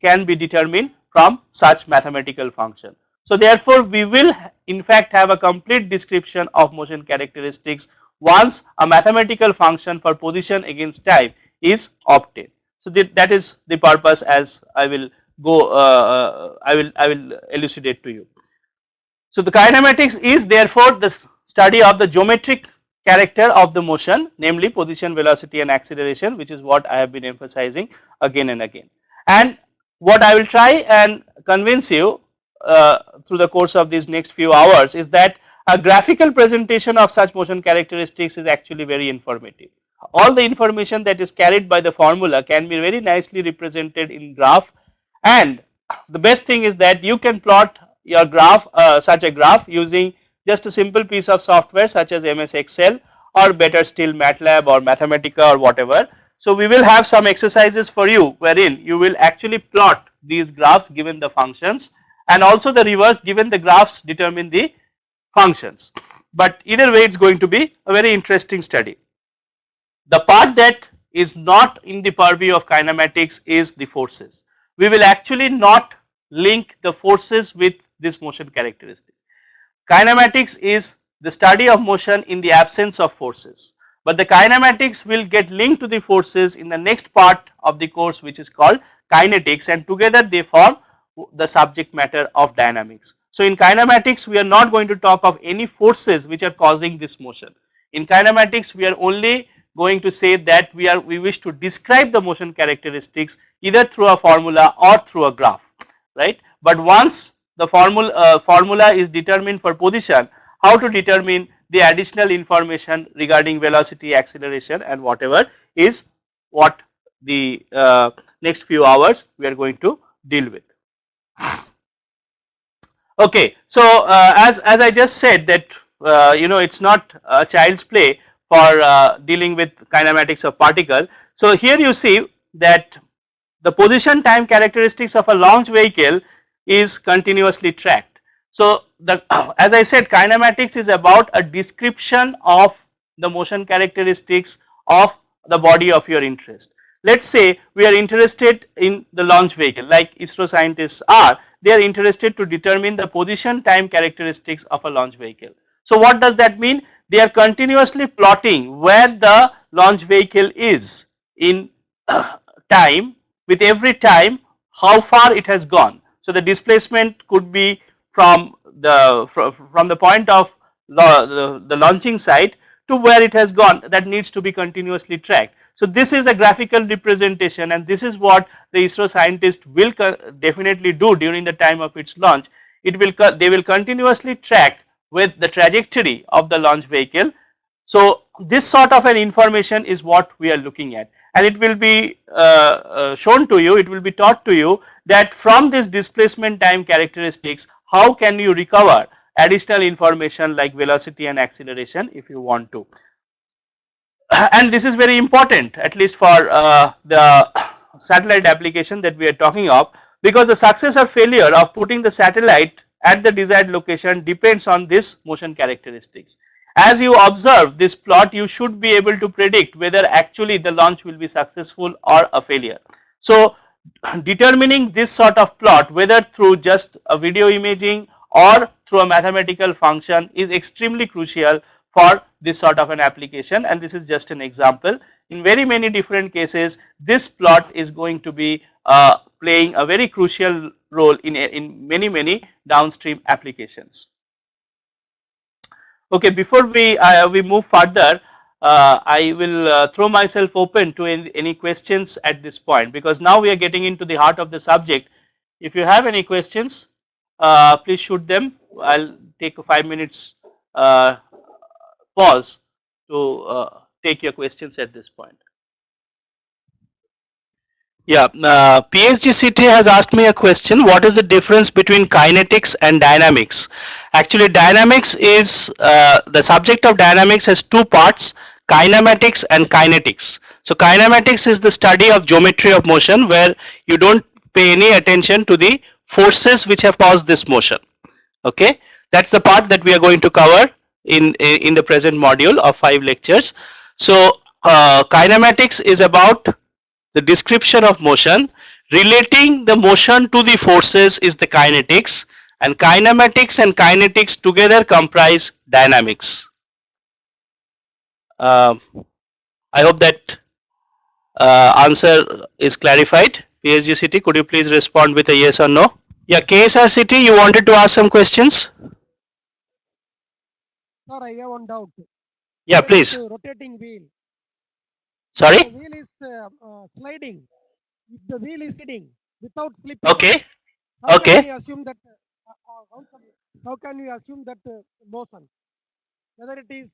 can be determined from such mathematical function. So therefore we will in fact have a complete description of motion characteristics once a mathematical function for position against time is obtained. So that is the purpose, as I will go I will elucidate to you. So the kinematics is therefore the study of the geometric character of the motion, namely position, velocity and acceleration, which is what I have been emphasizing again and again. And what I will try and convince you through the course of these next few hours is that a graphical presentation of such motion characteristics is actually very informative. All the information that is carried by the formula can be very nicely represented in graph, and the best thing is that you can plot your graph, such a graph, using just a simple piece of software such as MS Excel, or better still MATLAB or Mathematica or whatever. So we will have some exercises for you wherein you will actually plot these graphs given the functions, and also the reverse, given the graphs determine the functions. But either way, it's going to be a very interesting study. The part that is not in the purview of kinematics is the forces. We will actually not link the forces with this motion characteristics. Kinematics is the study of motion in the absence of forces, but the kinematics will get linked to the forces in the next part of the course, which is called kinetics, and together they form the subject matter of dynamics. So in kinematics we are not going to talk of any forces which are causing this motion. In kinematics we are only going to say that we wish to describe the motion characteristics either through a formula or through a graph, right. But once the formula is determined for position, how to determine the additional information regarding velocity, acceleration and whatever is what the next few hours we are going to deal with. Okay, so as I just said that it's not a child's play for dealing with kinematics of particle. So here you see that the position time characteristics of a launch vehicle is continuously tracked. So the as I said, kinematics is about a description of the motion characteristics of the body of your interest. Let us say we are interested in the launch vehicle, like ISRO scientists are, they are interested to determine the position time characteristics of a launch vehicle. So what does that mean? They are continuously plotting where the launch vehicle is in time, with every time how far it has gone. So the displacement could be from the point of the launching site to where it has gone, that needs to be continuously tracked. So this is a graphical representation, and this is what the ISRO scientist will definitely do during the time of its launch. They will continuously track with the trajectory of the launch vehicle. So this sort of an information is what we are looking at, and it will be shown to you, it will be taught to you that from this displacement time characteristics, how can you recover additional information like velocity and acceleration if you want to. And this is very important, at least for the satellite application that we are talking of, because the success or failure of putting the satellite at the desired location depends on this motion characteristics. As you observe this plot, you should be able to predict whether actually the launch will be successful or a failure. So determining this sort of plot, whether through just a video imaging or through a mathematical function, is extremely crucial for this sort of an application, and this is just an example. In very many different cases, this plot is going to be playing a very crucial role in many downstream applications. Okay, before we move further, I will throw myself open to any questions at this point, because now we are getting into the heart of the subject. If you have any questions, please shoot them. I'll take a 5 minutes pause to take your questions at this point. Yeah, PhD has asked me a question. What is the difference between kinetics and dynamics? Actually, dynamics is the subject of dynamics has two parts: kinematics and kinetics. So kinematics is the study of geometry of motion, where you don't pay any attention to the forces which have caused this motion. Okay, that's the part that we are going to cover in the present module of 5 lectures. So kinematics is about the description of motion. Relating the motion to the forces is the kinetics, and kinematics and kinetics together comprise dynamics. I hope that answer is clarified. PhD, could you please respond with a yes or no? Yeah, KSR, you wanted to ask some questions? Sir, I have one doubt. Yeah, please. Rotating wheel. Sorry? The wheel is sliding. If the wheel is sitting without slipping. Okay. How Okay. Can we assume that? How can we assume that motion? Whether it is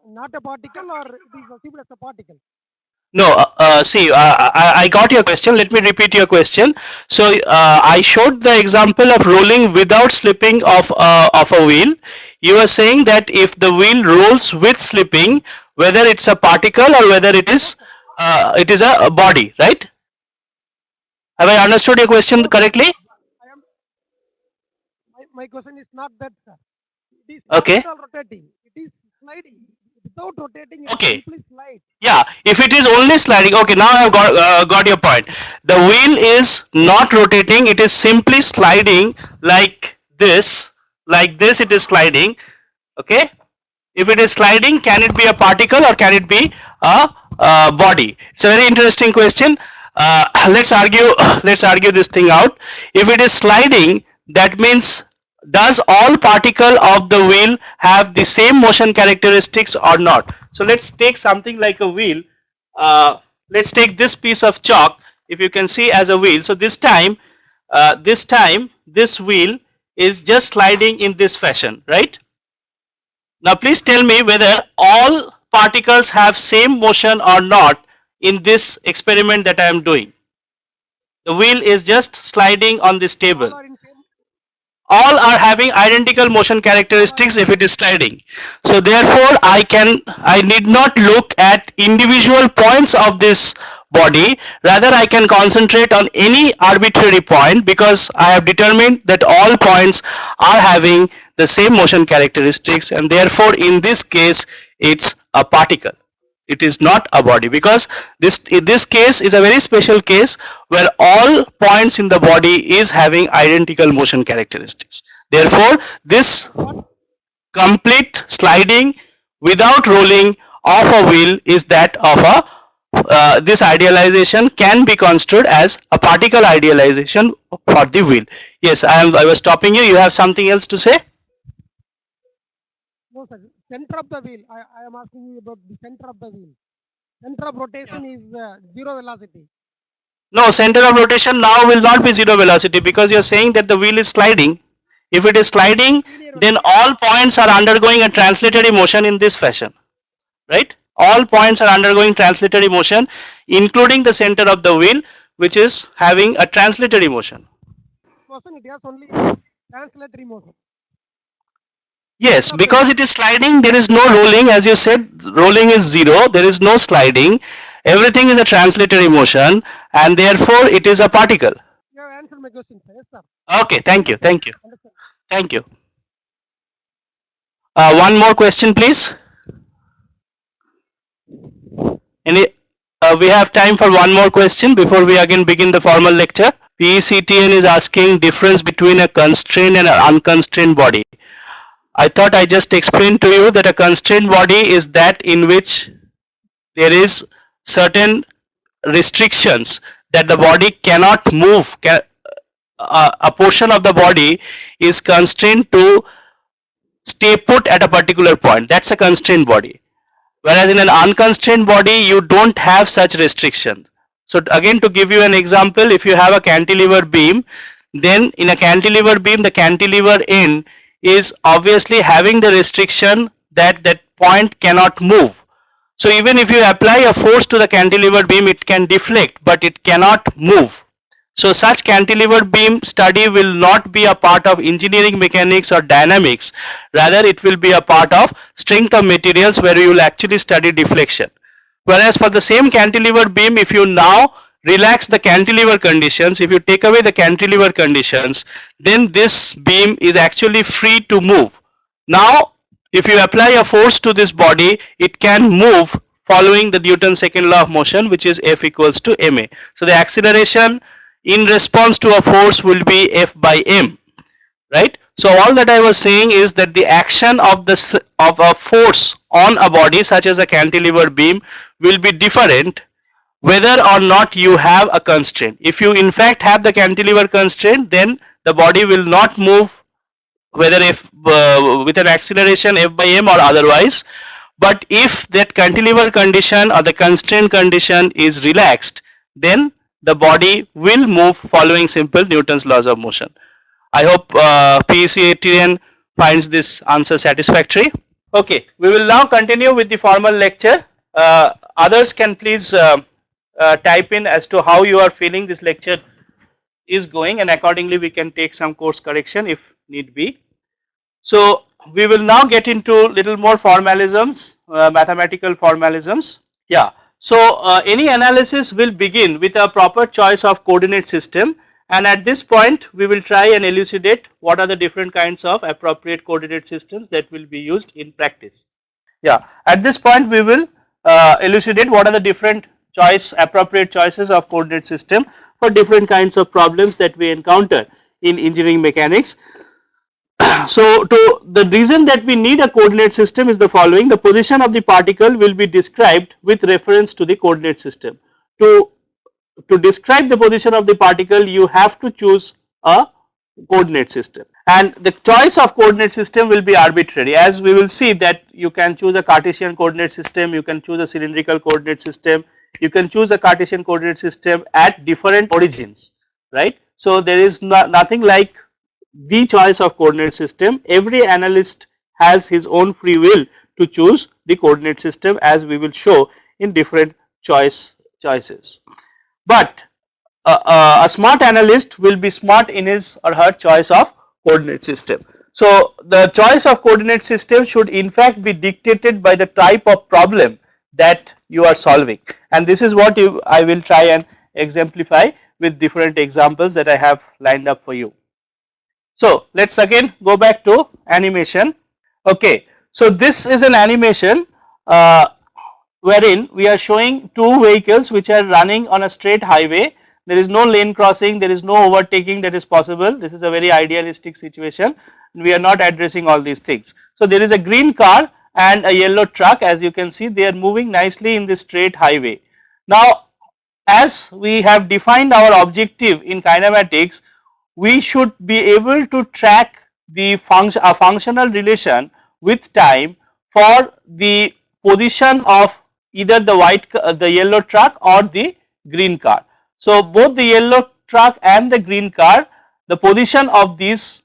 not a particle or it is assumed as a particle. No, see, I got your question. Let me repeat your question. So I showed the example of rolling without slipping of a wheel. You are saying that if the wheel rolls with slipping, whether it's a particle or whether it is a body, right? Have I understood your question No, sir. correctly? I am. My question is not that, sir. It is not Okay. at all rotating. It is sliding. Without rotating, it Okay. simply slides. Yeah, if it is only sliding, okay, now I've got your point. The wheel is not rotating, it is simply sliding like this, it is sliding, okay. If it is sliding, can it be a particle or can it be a body? It's a very interesting question. Let's argue let's argue this thing out. If it is sliding, that means does all particle of the wheel have the same motion characteristics or not? So let's take something like a wheel. Let's take this piece of chalk, if you can see, as a wheel. So this wheel is just sliding in this fashion, right? Now please tell me whether all particles have same motion or not in this experiment that I am doing. The wheel is just sliding on this All table. are in same. All are having identical motion All are characteristics in. if it is sliding. So therefore I need not look at individual points of this body, rather I can concentrate on any arbitrary point because I have determined that all points are having the same motion characteristics, and therefore in this case it's a particle. It is not a body, because this case is a very special case where all points in the body is having identical motion characteristics. Therefore this What? complete sliding without rolling of a wheel is that of a this idealization can be construed as a particle idealization for the wheel. Yes, I was stopping you. You have something else to say? No, sir. Center of the wheel. I am asking you about the center of the wheel. Center of rotation is zero velocity. No, center of rotation now will not be zero velocity because you're saying that the wheel is sliding. If it is sliding, Linear then velocity. all points are undergoing a translatory motion in this fashion, right? All points are undergoing translatory motion, including the center of the wheel, which is having a translatory motion. Motion. It has only translatory motion. Yes, Center of the because wheel. it is sliding, there is no rolling. As you said, rolling is zero. There is no sliding. Everything is a translatory motion, and therefore it is a particle. You have answered my question, sir. Yes, sir. Okay, thank you, Understand. thank you, Understand. thank you. One more question, please. Any? We have time for one more question before we again begin the formal lecture. PECTN is asking difference between a constrained and an unconstrained body. I thought I just explained to you that a constrained body is that in which there is certain restrictions that the body cannot move. A portion of the body is constrained to stay put at a particular point. That's a constrained body. Whereas in an unconstrained body, you don't have such restriction. So again, to give you an example, if you have a cantilever beam, then in a cantilever beam, the cantilever end is obviously having the restriction that that point cannot move. So even if you apply a force to the cantilever beam, it can deflect, but it cannot move. So such cantilever beam study will not be a part of engineering mechanics or dynamics. Rather, it will be a part of strength of materials, where you will actually study deflection. Whereas for the same cantilever beam, if you now relax the cantilever conditions, if you take away the cantilever conditions, then this beam is actually free to move. Now if you apply a force to this body, it can move following the Newton's second law of motion, which is F equals to ma. So the acceleration in response to a force will be F by m, right? So all that I was saying is that the action of a force on a body such as a cantilever beam will be different whether or not you have a constraint. If you in fact have the cantilever constraint, then the body will not move, whether if with an acceleration F by m or otherwise. But if that cantilever condition or the constraint condition is relaxed, then the body will move following simple Newton's laws of motion. I hope PECATN finds this answer satisfactory. Okay, we will now continue with the formal lecture. Others can please type in as to how you are feeling this lecture is going, and accordingly we can take some course correction if need be. So we will now get into little more formalisms, mathematical formalisms. Yeah. So any analysis will begin with a proper choice of coordinate system, and at this point we will try and elucidate what are the different kinds of appropriate coordinate systems that will be used in practice. Yeah. At this point we will elucidate what are the different appropriate choices of coordinate system for different kinds of problems that we encounter in engineering mechanics. So the reason that we need a coordinate system is the following: the position of the particle will be described with reference to the coordinate system. To describe the position of the particle, you have to choose a coordinate system, and the choice of coordinate system will be arbitrary, as we will see that you can choose a Cartesian coordinate system, you can choose a cylindrical coordinate system, you can choose a Cartesian coordinate system at different origins, right. So there is nothing like the choice of coordinate system. Every analyst has his own free will to choose the coordinate system, as we will show in different choices. But a smart analyst will be smart in his or her choice of coordinate system. So the choice of coordinate system should in fact be dictated by the type of problem that you are solving, and this is what I will try and exemplify with different examples that I have lined up for you. So let us again go back to animation. Okay, so this is an animation wherein we are showing two vehicles which are running on a straight highway. There is no lane crossing, there is no overtaking that is possible. This is a very idealistic situation. We are not addressing all these things. So there is a green car and a yellow truck, as you can see they are moving nicely in this straight highway. Now as we have defined our objective in kinematics, we should be able to track the functional relation with time for the position of either the yellow truck or the green car. So both the yellow truck and the green car, the position of these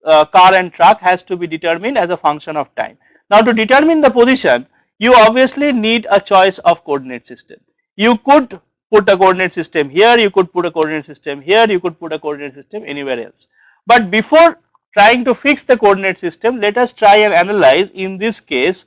car and truck has to be determined as a function of time. Now to determine the position, you obviously need a choice of coordinate system. You could put a coordinate system here, you could put a coordinate system here, you could put a coordinate system anywhere else. But before trying to fix the coordinate system, let us try and analyze in this case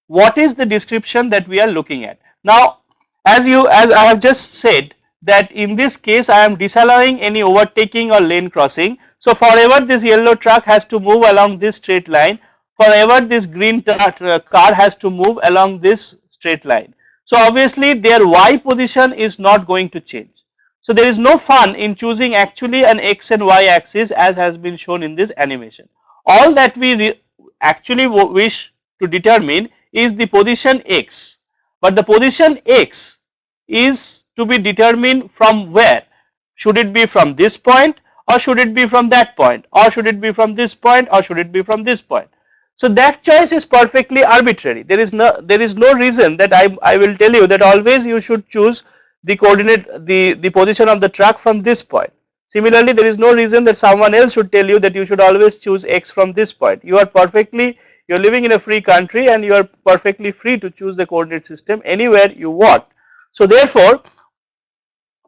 what is the description that we are looking at. Now as I have just said that in this case I am disallowing any overtaking or lane crossing. So forever this yellow truck has to move along this straight line, forever this green car has to move along this straight line. So obviously their y position is not going to change. So there is no fun in choosing actually an x and y axis as has been shown in this animation. All that we actually wish to determine is the position x, but the position x is to be determined from where? Should it be from this point, or should it be from that point, or should it be from this point, or should it be from this point? So that choice is perfectly arbitrary. There is no reason that I will tell you that always you should choose the coordinate the position of the truck from this point. Similarly, there is no reason that someone else should tell you that you should always choose x from this point. You are living in a free country and you are perfectly free to choose the coordinate system anywhere you want. So therefore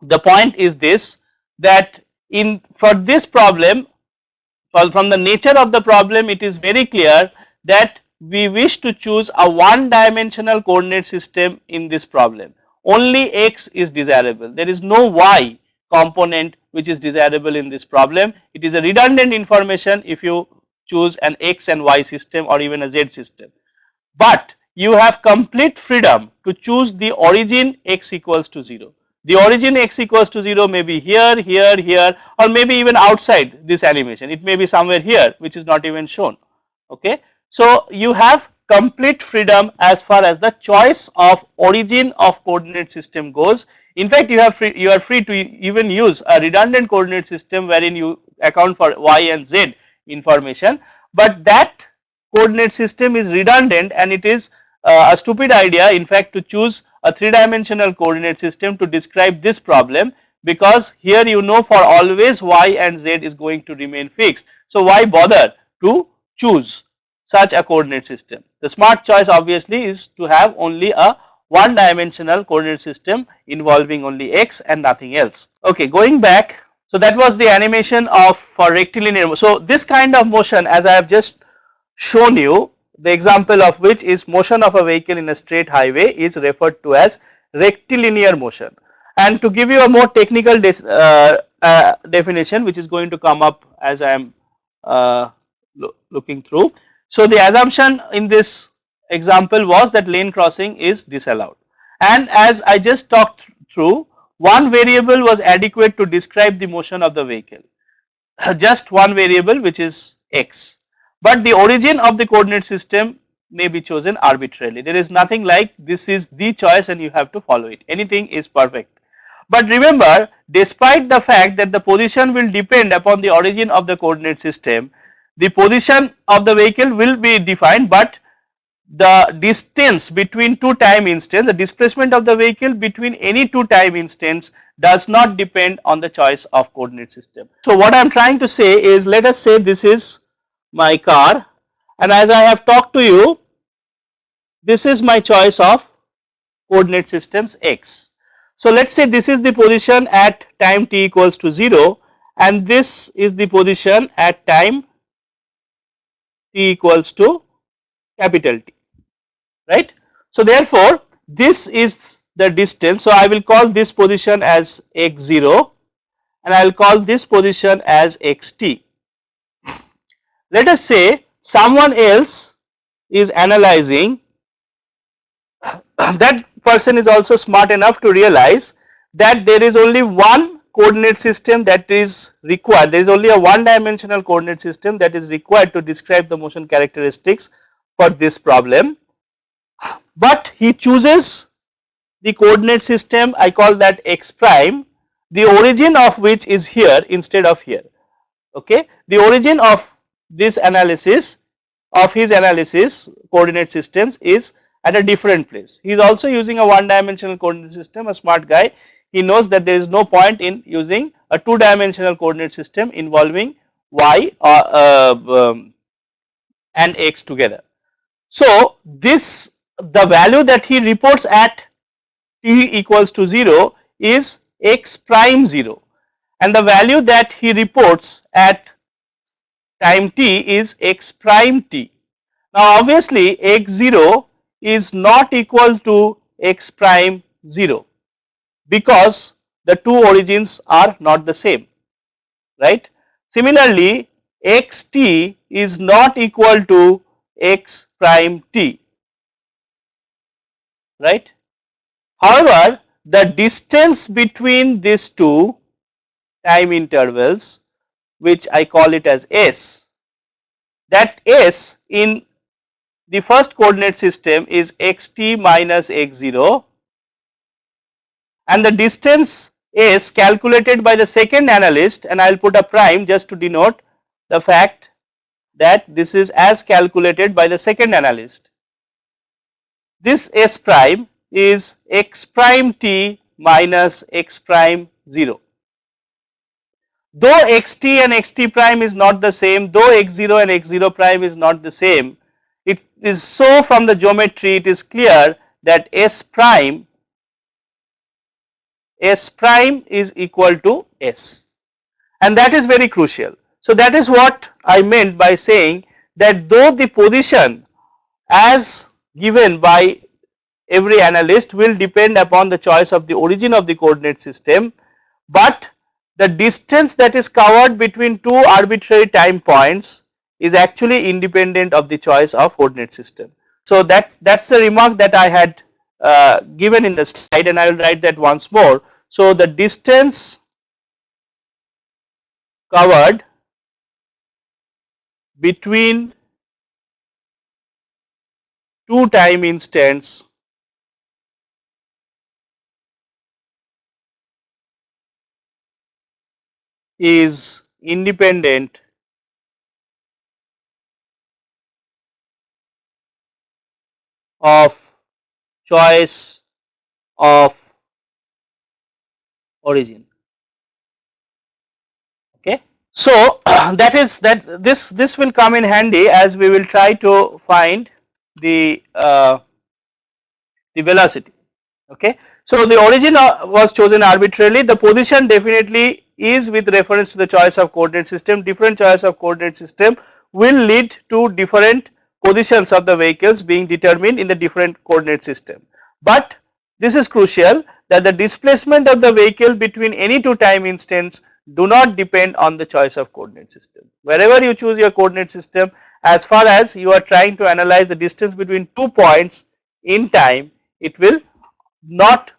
the point is this, that for this problem, from the nature of the problem, it is very clear that we wish to choose a one dimensional coordinate system in this problem. Only x is desirable. There is no y component which is desirable in this problem. It is a redundant information if you choose an x and y system or even a z system. But you have complete freedom to choose the origin x equals to 0. The origin x equals to 0 may be here, here, here, or maybe even outside this animation. It may be somewhere here which is not even shown. Okay. So you have complete freedom as far as the choice of origin of coordinate system goes. In fact, you are free to even use a redundant coordinate system wherein you account for y and z information, but that coordinate system is redundant and it is a stupid idea in fact to choose a three-dimensional coordinate system to describe this problem, because here you know for always y and z is going to remain fixed. So why bother to choose such a coordinate system? The smart choice obviously is to have only a one dimensional coordinate system involving only x and nothing else. Okay, going back, so that was the animation of for rectilinear. So this kind of motion, as I have just shown you, the example of which is motion of a vehicle in a straight highway is referred to as rectilinear motion. And to give you a more technical definition, which is going to come up as I am looking through. So the assumption in this example was that lane crossing is disallowed, and as I just talked through, one variable was adequate to describe the motion of the vehicle, just one variable, which is x, but the origin of the coordinate system may be chosen arbitrarily. There is nothing like this is the choice and you have to follow it, anything is perfect. But remember, despite the fact that the position will depend upon the origin of the coordinate system, the position of the vehicle will be defined, but the distance between two time instants, the displacement of the vehicle between any two time instants does not depend on the choice of coordinate system. So what I am trying to say is, let us say this is my car, and as I have talked to you, this is my choice of coordinate systems x. So let us say this is the position at time t equals to 0, and this is the position at time t equals to capital T, right. So therefore this is the distance, so I will call this position as x0 and I will call this position as xt. Let us say someone else is analyzing, that person is also smart enough to realize that there is only one coordinate system that is required, there is only a one dimensional coordinate system that is required to describe the motion characteristics for this problem, but he chooses the coordinate system, I call that x prime, the origin of which is here instead of here, okay. The origin of this analysis, of his analysis coordinate systems, is at a different place. He is also using a one dimensional coordinate system, a smart guy. He knows that there is no point in using a two dimensional coordinate system involving y and x together. So this, the value that he reports at t equals to 0 is x prime 0, and the value that he reports at time t is x prime t. Now obviously x0 is not equal to x prime 0 because the two origins are not the same, right. Similarly xt is not equal to x prime t, right. However, the distance between these two time intervals, which I call it as s, that s in the first coordinate system is xt minus x0, and the distance s calculated by the second analyst, and I will put a prime just to denote the fact that this is as calculated by the second analyst. This s prime is x prime t minus x prime 0. Though xt and xt prime is not the same, though x0 and x0 prime is not the same, it is so from the geometry it is clear that s prime is equal to s, and that is very crucial. So that is what I meant by saying that though the position as given by every analyst will depend upon the choice of the origin of the coordinate system, but the distance that is covered between two arbitrary time points is actually independent of the choice of coordinate system. So that's the remark that I had given in the slide, and I will write that once more. So the distance covered between two time instants is independent of choice of origin, okay. So this will come in handy as we will try to find the velocity, okay. So the origin was chosen arbitrarily, the position definitely is with reference to the choice of coordinate system, different choice of coordinate system will lead to different positions of the vehicles being determined in the different coordinate system. But this is crucial that the displacement of the vehicle between any two time instants do not depend on the choice of coordinate system. Wherever you choose your coordinate system, as far as you are trying to analyze the distance between 2 points in time, it will not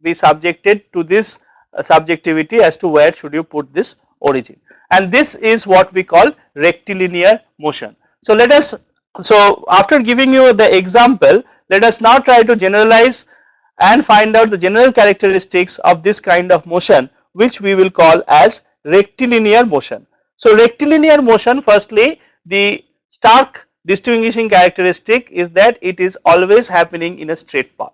be subjected to this subjectivity as to where should you put this origin, and this is what we call rectilinear motion. So let us, so after giving you the example, let us now try to generalize and find out the general characteristics of this kind of motion, which we will call as rectilinear motion. So rectilinear motion, firstly, the stark distinguishing characteristic is that it is always happening in a straight path.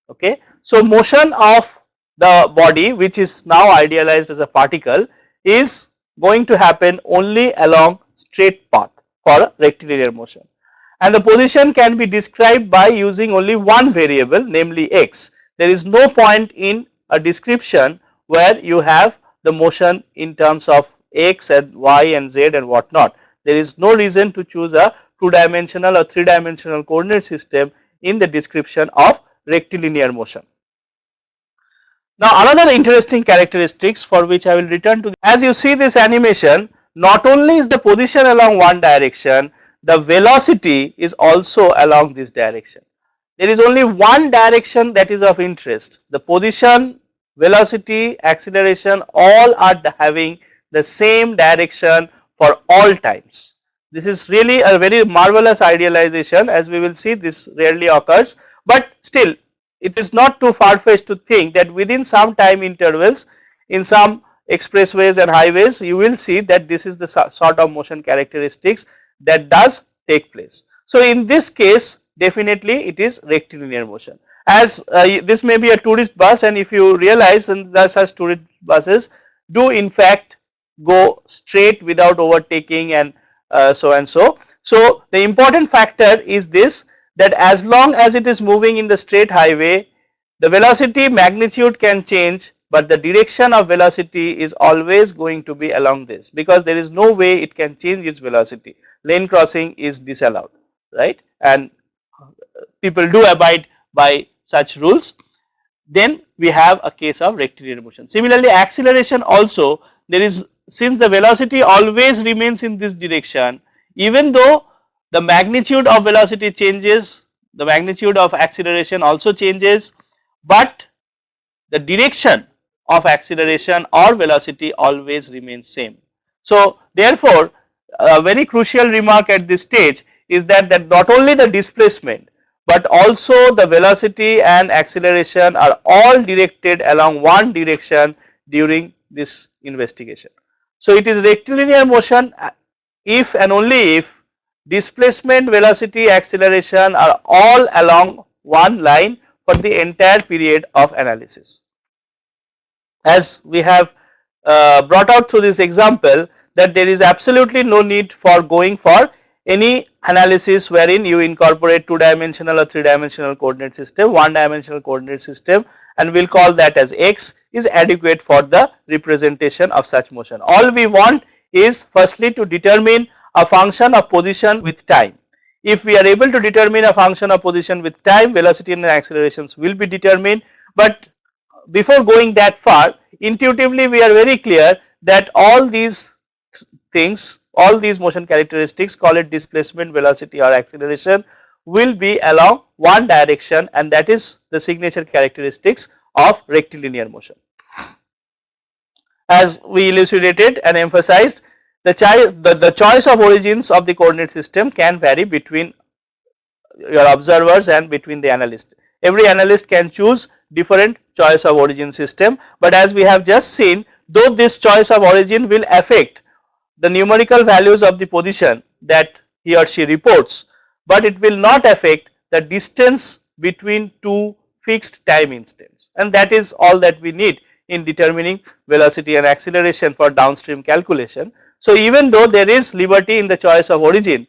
Okay, so motion of the body, which is now idealized as a particle, is going to happen only along straight path for rectilinear motion, and the position can be described by using only one variable, namely x. There is no point in a description where you have the motion in terms of x and y and z and whatnot. There is no reason to choose a two-dimensional or three-dimensional coordinate system in the description of rectilinear motion. Now another interesting characteristics for which I will return to, as you see this animation, not only is the position along one direction, the velocity is also along this direction. There is only one direction that is of interest. The position, velocity, acceleration, all are having the same direction for all times. This is really a very marvelous idealization. As we will see, this rarely occurs, but still it is not too far-fetched to think that within some time intervals in some expressways and highways, you will see that this is the sort of motion characteristics that does take place. So in this case, definitely it is rectilinear motion. As this may be a tourist bus, and if you realize, and such tourist buses do in fact go straight without overtaking and so and so. So the important factor is this, that as long as it is moving in the straight highway, the velocity magnitude can change, but the direction of velocity is always going to be along this, because there is no way it can change its velocity. Lane crossing is disallowed, right, and people do abide by such rules. Then we have a case of rectilinear motion. Similarly, acceleration also, there is, since the velocity always remains in this direction, even though the magnitude of velocity changes, the magnitude of acceleration also changes, but the direction of acceleration or velocity always remains same. So therefore, a very crucial remark at this stage is that not only the displacement but also the velocity and acceleration are all directed along one direction during this investigation. So it is rectilinear motion if and only if displacement, velocity, acceleration are all along one line for the entire period of analysis. As we have brought out through this example, that there is absolutely no need for going for any analysis wherein you incorporate two-dimensional or three-dimensional coordinate system. One-dimensional coordinate system, and we will call that as x, is adequate for the representation of such motion. All we want is firstly to determine a function of position with time. If we are able to determine a function of position with time, velocity and accelerations will be determined. But before going that far, intuitively we are very clear that all these things, all these motion characteristics, call it displacement, velocity or acceleration, will be along one direction, and that is the signature characteristics of rectilinear motion. As we elucidated and emphasized, the choice of origins of the coordinate system can vary between your observers and between the analyst. Every analyst can choose different choice of origin system, but as we have just seen, though this choice of origin will affect the numerical values of the position that he or she reports, but it will not affect the distance between two fixed time instants, and that is all that we need in determining velocity and acceleration for downstream calculation. So even though there is liberty in the choice of origin,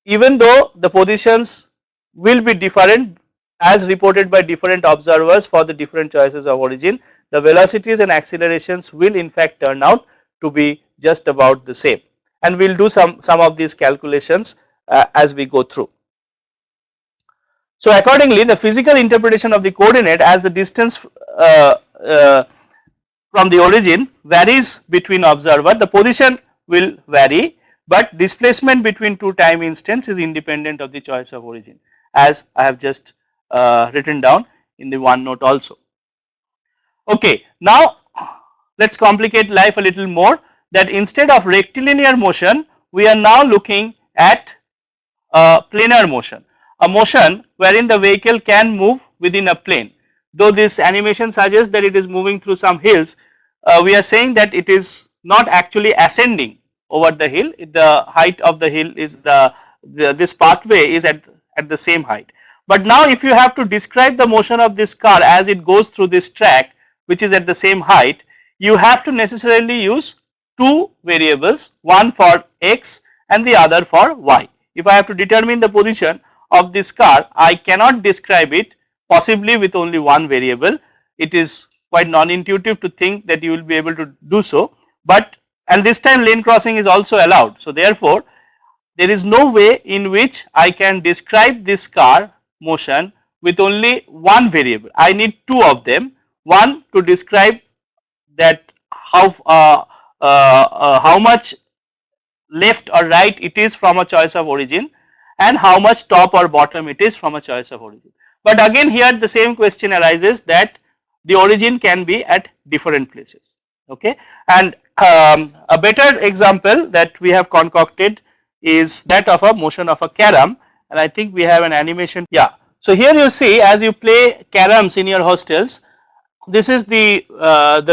even though the positions will be different as reported by different observers for the different choices of origin, the velocities and accelerations will in fact turn out to be just about the same. and we will do some of these calculations as we go through. So accordingly, the physical interpretation of the coordinate as the distance from the origin varies between observer. The position will vary, but displacement between two time instants is independent of the choice of origin, as I have just written down in the one note also. Okay, now let us complicate life a little more, that instead of rectilinear motion we are now looking at planar motion, a motion wherein the vehicle can move within a plane. Though this animation suggests that it is moving through some hills, we are saying that it is not actually ascending over the hill. The height of the hill is this pathway is at the same height. But now if you have to describe the motion of this car as it goes through this track which is at the same height, you have to necessarily use two variables, one for x and the other for y. If I have to determine the position of this car, I cannot describe it possibly with only one variable. It is quite non-intuitive to think that you will be able to do so, but and this time lane crossing is also allowed. So therefore, there is no way in which I can describe this car motion with only one variable. I need two of them, one to describe that how much left or right it is from a choice of origin, and how much top or bottom it is from a choice of origin. But again here the same question arises that the origin can be at different places, okay. And a better example that we have concocted is that of a motion of a carom, and I think we have an animation. Yeah, so here you see as you play caroms in your hostels, this is the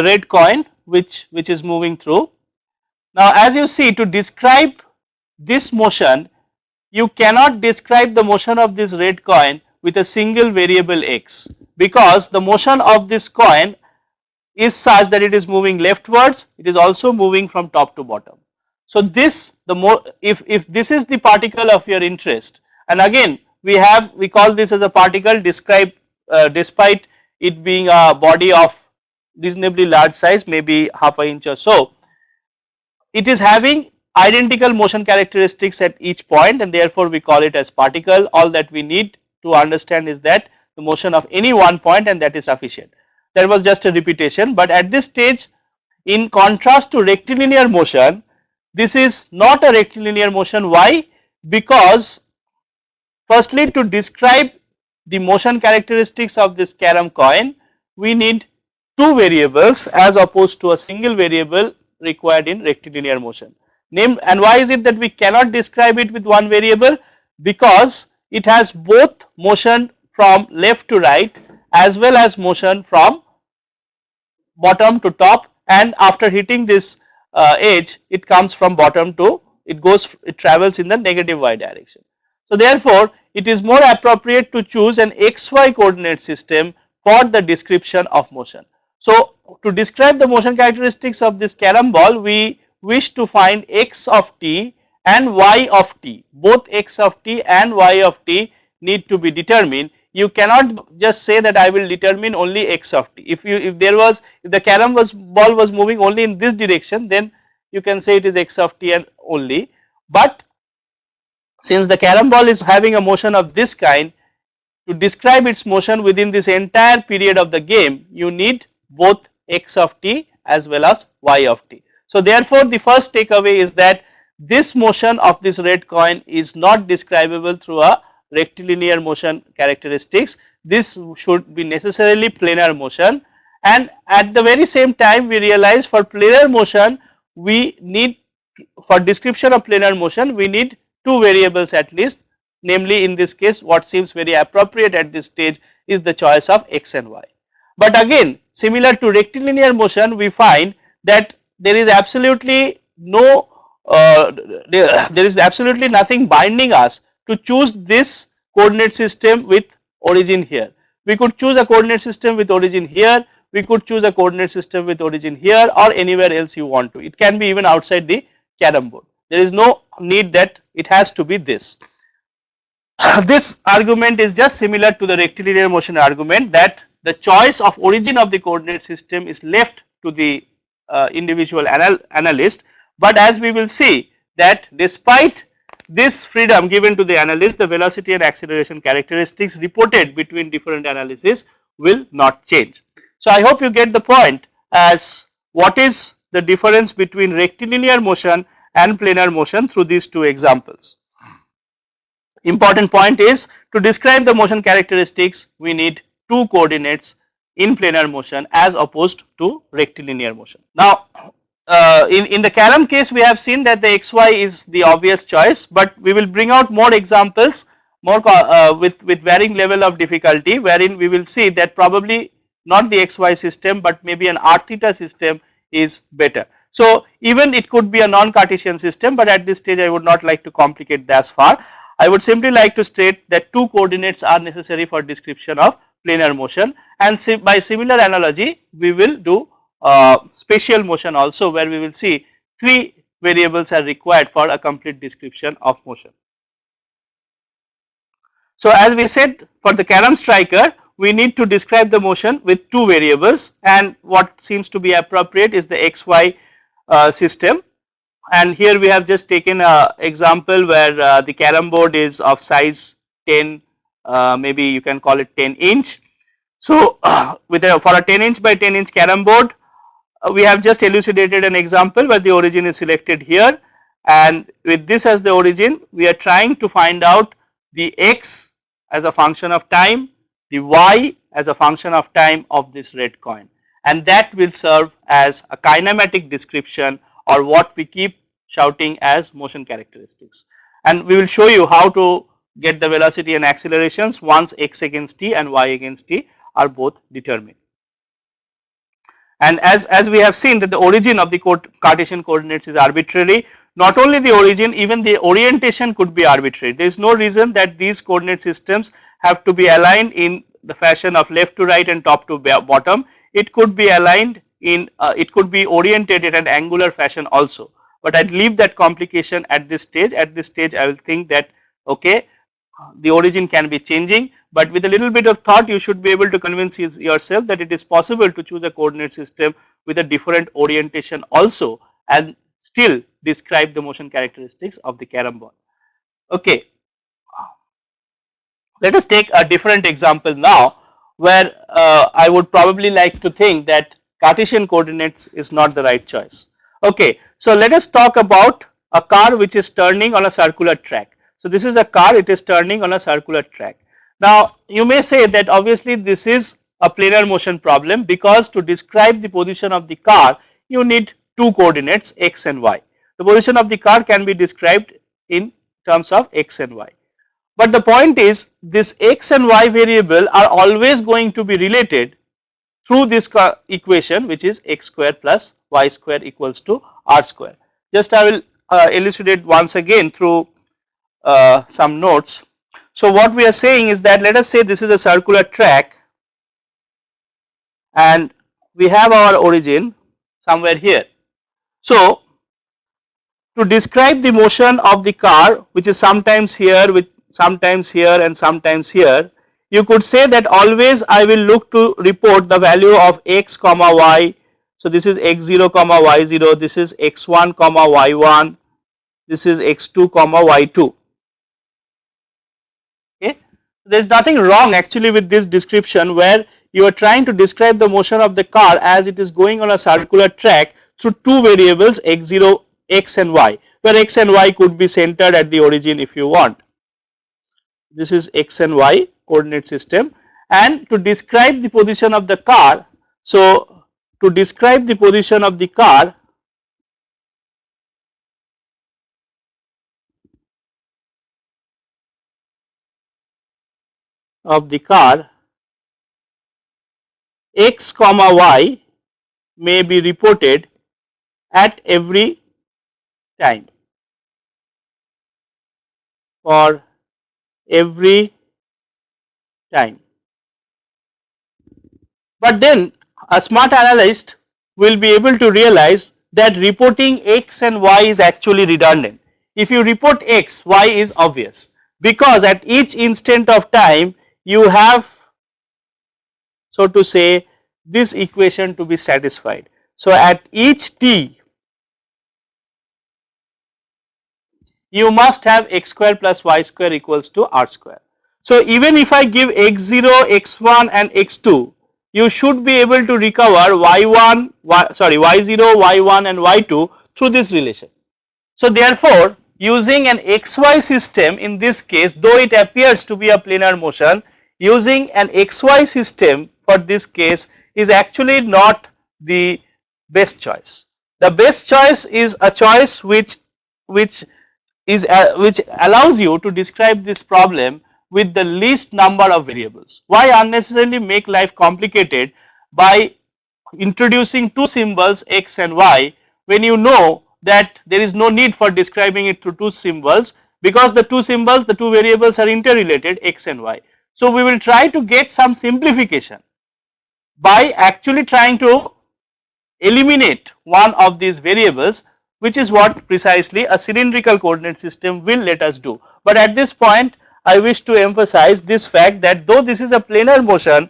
red coin which is moving through. Now as you see, to describe this motion, you cannot describe the motion of this red coin with a single variable x, because the motion of this coin is such that it is moving leftwards, it is also moving from top to bottom. So this if this is the particle of your interest, and again we call this as a particle described despite it being a body of reasonably large size, maybe half an inch or so, it is having identical motion characteristics at each point, and therefore we call it as particle. All that we need to understand is that the motion of any one point, and that is sufficient. That was just a repetition, but at this stage, in contrast to rectilinear motion, this is not a rectilinear motion. Why? Because firstly, to describe the motion characteristics of this carom coin, we need two variables as opposed to a single variable required in rectilinear motion. And why is it that we cannot describe it with one variable? Because it has both motion from left to right as well as motion from bottom to top, and after hitting this edge it comes from bottom to it travels in the negative y direction. So therefore, it is more appropriate to choose an xy coordinate system for the description of motion. So to describe the motion characteristics of this carom ball, we wish to find x of t and y of t. Both x of t and y of t need to be determined. You cannot just say that I will determine only x of t. If the carom ball was moving only in this direction, then you can say it is x of t and only. But since the carom ball is having a motion of this kind, to describe its motion within this entire period of the game, you need both x of t as well as y of t. So therefore, the first takeaway is that this motion of this red coin is not describable through a rectilinear motion characteristics. This should be necessarily planar motion, and at the very same time we realize for planar motion we need, for description of planar motion we need two variables at least, namely in this case what seems very appropriate at this stage is the choice of x and y. But again, similar to rectilinear motion, we find that there is absolutely nothing binding us to choose this coordinate system with origin here. We could choose a coordinate system with origin here, we could choose a coordinate system with origin here, or anywhere else you want to. It can be even outside the carom board. There is no need that it has to be this. This argument is just similar to the rectilinear motion argument, that the choice of origin of the coordinate system is left to the individual analyst. But as we will see that despite this freedom given to the analyst, the velocity and acceleration characteristics reported between different analyses will not change. So I hope you get the point as what is the difference between rectilinear motion and planar motion through these two examples. Important point is, to describe the motion characteristics we need two coordinates in planar motion as opposed to rectilinear motion. Now in the Karam case we have seen that the xy is the obvious choice, but we will bring out more examples more with varying level of difficulty, wherein we will see that probably not the xy system but maybe an r theta system is better. So even it could be a non-Cartesian system, but at this stage I would not like to complicate that far. I would simply like to state that two coordinates are necessary for description of planar motion, and by similar analogy we will do spatial motion also, where we will see three variables are required for a complete description of motion. So as we said, for the Karam striker we need to describe the motion with two variables, and what seems to be appropriate is the xy system. And here we have just taken a example where the carom board is of size 10, maybe you can call it 10 inch. So for a 10 inch by 10 inch carom board, we have just elucidated an example where the origin is selected here, and with this as the origin we are trying to find out the x as a function of time, the y as a function of time of this red coin, and that will serve as a kinematic description, or what we keep shouting as motion characteristics. And we will show you how to get the velocity and accelerations once x against t and y against t are both determined. And as we have seen that the origin of the Cartesian coordinates is arbitrary, not only the origin, even the orientation could be arbitrary. There is no reason that these coordinate systems have to be aligned in the fashion of left to right and top to bottom. It could be aligned in it could be oriented in an angular fashion also, but I'd leave that complication at this stage. At this stage I will think that okay, the origin can be changing, but with a little bit of thought you should be able to convince yourself that it is possible to choose a coordinate system with a different orientation also and still describe the motion characteristics of the carom ball. Okay, let us take a different example now, where I would probably like to think that Cartesian coordinates is not the right choice. Okay, so let us talk about a car which is turning on a circular track. So this is a car, it is turning on a circular track. Now you may say that obviously this is a planar motion problem, because to describe the position of the car you need two coordinates x and y. The position of the car can be described in terms of x and y. But the point is, this x and y variable are always going to be related through this equation, which is x square plus y square equals to r square. Just I will elucidate once again through some notes. So what we are saying is that, let us say this is a circular track and we have our origin somewhere here. So to describe the motion of the car, which is sometimes here, with sometimes here and sometimes here, you could say that always I will look to report the value of x comma y. So this is x0 comma y0, this is x1 comma y1, this is x2 comma y2. Okay, there is nothing wrong actually with this description, where you are trying to describe the motion of the car as it is going on a circular track through two variables x0, x and y, where x and y could be centered at the origin if you want. This is x and y coordinate system, and to describe the position of the car, so to describe the position of the car, x comma y may be reported at every time, for every time. But then a smart analyst will be able to realize that reporting x and y is actually redundant. If you report x, y is obvious, because at each instant of time you have, so to say, this equation to be satisfied. So at each t you must have x square plus y square equals to r square. So even if I give x0, x1 and x2, you should be able to recover y1, y0, y1 and y2 through this relation. So therefore, using an xy system in this case, though it appears to be a planar motion, using an xy system for this case is actually not the best choice. The best choice is a choice which which allows you to describe this problem with the least number of variables. Why unnecessarily make life complicated by introducing two symbols x and y when you know that there is no need for describing it through two symbols, because the two symbols, the two variables are interrelated, x and y. So we will try to get some simplification by actually trying to eliminate one of these variables, which is what precisely a cylindrical coordinate system will let us do. But at this point I wish to emphasize this fact that though this is a planar motion,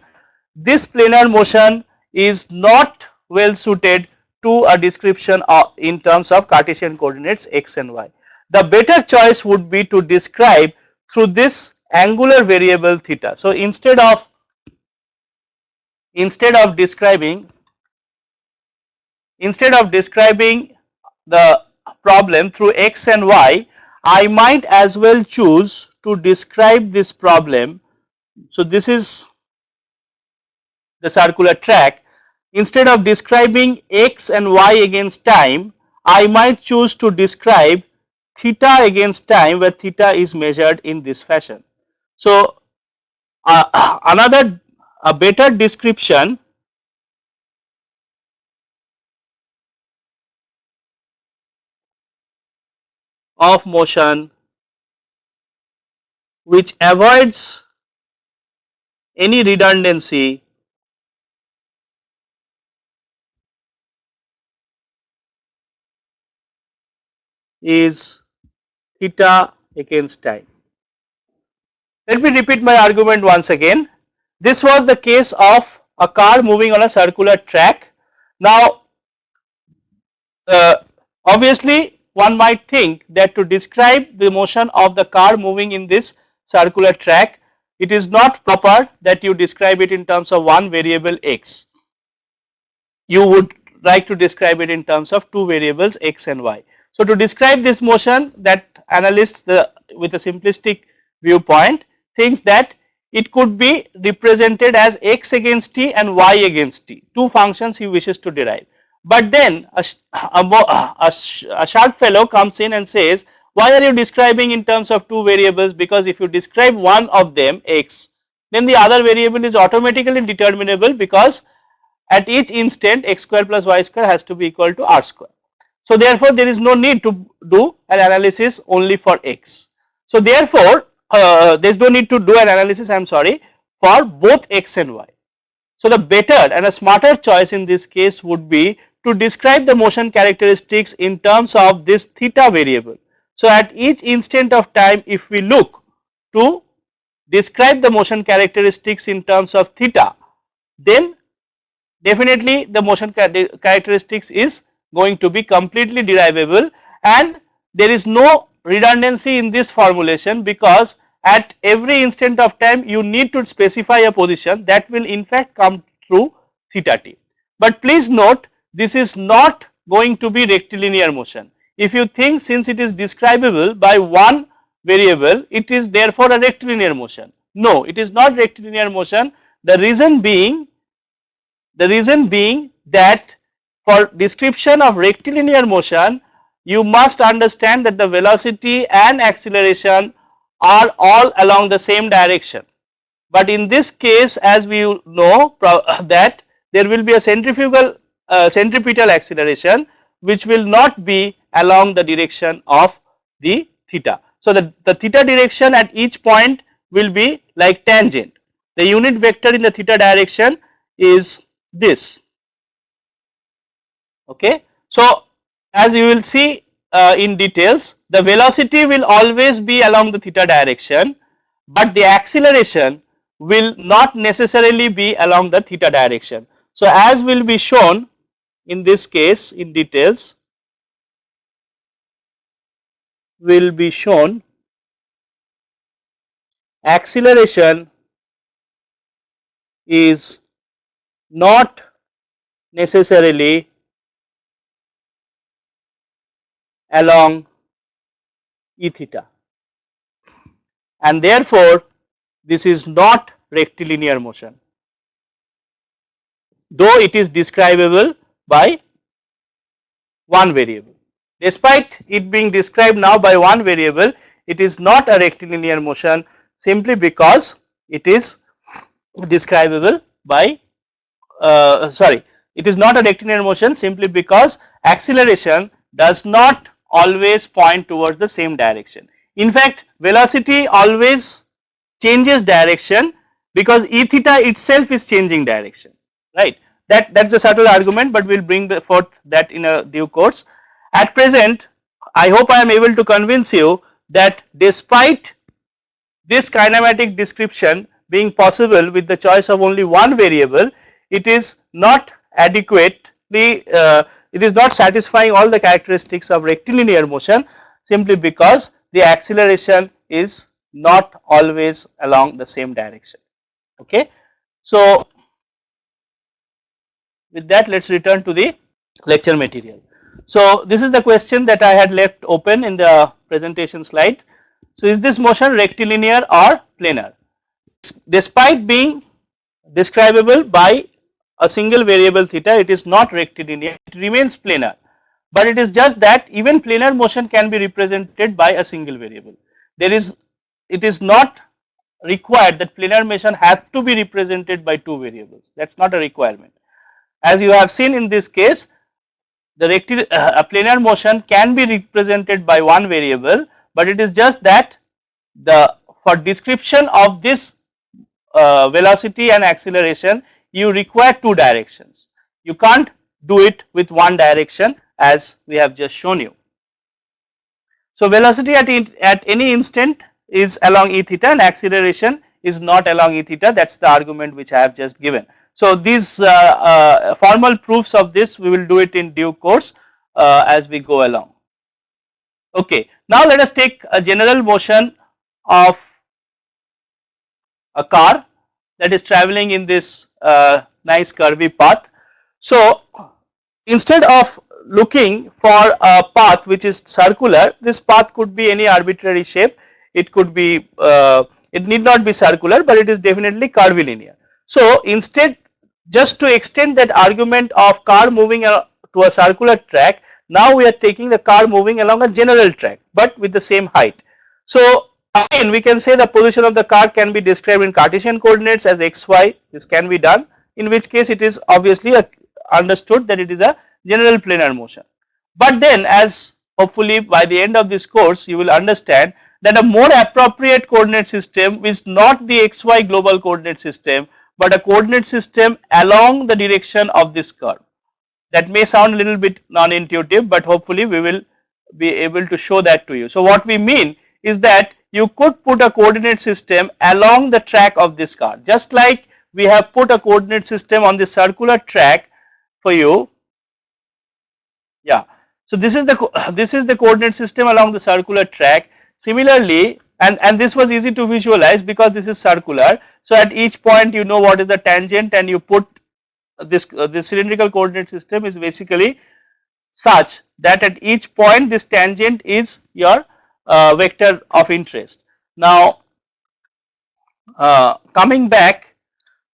this planar motion is not well suited to a description of, in terms of Cartesian coordinates x and y. The better choice would be to describe through this angular variable theta. So instead of describing the problem through x and y, I might as well choose to describe this problem. So this is the circular track. Instead of describing x and y against time, I might choose to describe theta against time, where theta is measured in this fashion. So a better description of motion which avoids any redundancy is theta against time. Let me repeat my argument once again. This was the case of a car moving on a circular track. Now obviously one might think that to describe the motion of the car moving in this circular track, it is not proper that you describe it in terms of one variable x. You would like to describe it in terms of two variables x and y. So to describe this motion, that analysts with a simplistic viewpoint thinks that it could be represented as x against t and y against t, two functions he wishes to derive. But then a sharp fellow comes in and says, why are you describing in terms of two variables? Because if you describe one of them x, then the other variable is automatically determinable, because at each instant x square plus y square has to be equal to r square. So therefore there is no need to do an analysis only for x. So therefore there is no need to do an analysis, I am sorry, for both x and y. So the better and a smarter choice in this case would be to describe the motion characteristics in terms of this theta variable. So at each instant of time, if we look to describe the motion characteristics in terms of theta, then definitely the motion characteristics is going to be completely derivable, and there is no redundancy in this formulation, because at every instant of time you need to specify a position that will in fact come through theta t. But please note, this is not going to be rectilinear motion. If you think since it is describable by one variable, it is therefore a rectilinear motion. No, it is not rectilinear motion. The reason being that for description of rectilinear motion, you must understand that the velocity and acceleration are all along the same direction. But in this case, as we know that there will be a centripetal acceleration which will not be along the direction of the theta. So the theta direction at each point will be like tangent. The unit vector in the theta direction is this. Okay. So as you will see in details, the velocity will always be along the theta direction, but the acceleration will not necessarily be along the theta direction. So as will be shown in this case in details, will be shown acceleration is not necessarily along E theta, and therefore this is not rectilinear motion, though it is describable by one variable. Despite it being described now by one variable, it is not a rectilinear motion simply because it is describable by it is not a rectilinear motion simply because acceleration does not always point towards the same direction. In fact, velocity always changes direction because E theta itself is changing direction, right. That's a subtle argument, but we'll bring forth that in a due course. At present, I hope I am able to convince you that despite this kinematic description being possible with the choice of only one variable, it is not adequately it is not satisfying all the characteristics of rectilinear motion simply because the acceleration is not always along the same direction. Okay. So, with that, let us return to the lecture material. So, this is the question that I had left open in the presentation slide. So, is this motion rectilinear or planar? Despite being describable by a single variable theta, it is not rectilinear, it remains planar, but it is just that even planar motion can be represented by a single variable. It is not required that planar motion have to be represented by two variables, that is not a requirement. As you have seen in this case, the a planar motion can be represented by one variable, but it is just that for description of this velocity and acceleration, you require two directions. You can't do it with one direction as we have just shown you. So, velocity at any instant is along E theta and acceleration is not along E theta, that is the argument which I have just given. So, these formal proofs of this we will do it in due course as we go along. Okay. Now, let us take a general motion of a car that is traveling in this nice curvy path. So, instead of looking for a path which is circular, this path could be any arbitrary shape, it could be it need not be circular, but it is definitely curvilinear. So, instead, just to extend that argument of car moving to a circular track, now we are taking the car moving along a general track, but with the same height. So, again we can say the position of the car can be described in Cartesian coordinates as xy, this can be done, in which case it is obviously understood that it is a general planar motion. But then, as hopefully by the end of this course you will understand that a more appropriate coordinate system is not the xy global coordinate system, but a coordinate system along the direction of this curve. That may sound a little bit non-intuitive, but hopefully we will be able to show that to you. So, what we mean is that you could put a coordinate system along the track of this car, just like we have put a coordinate system on the circular track for you. Yeah. So, this is the coordinate system along the circular track. Similarly, and this was easy to visualize because this is circular. So, at each point you know what is the tangent, and you put this cylindrical coordinate system is basically such that at each point this tangent is your vector of interest. Now, coming back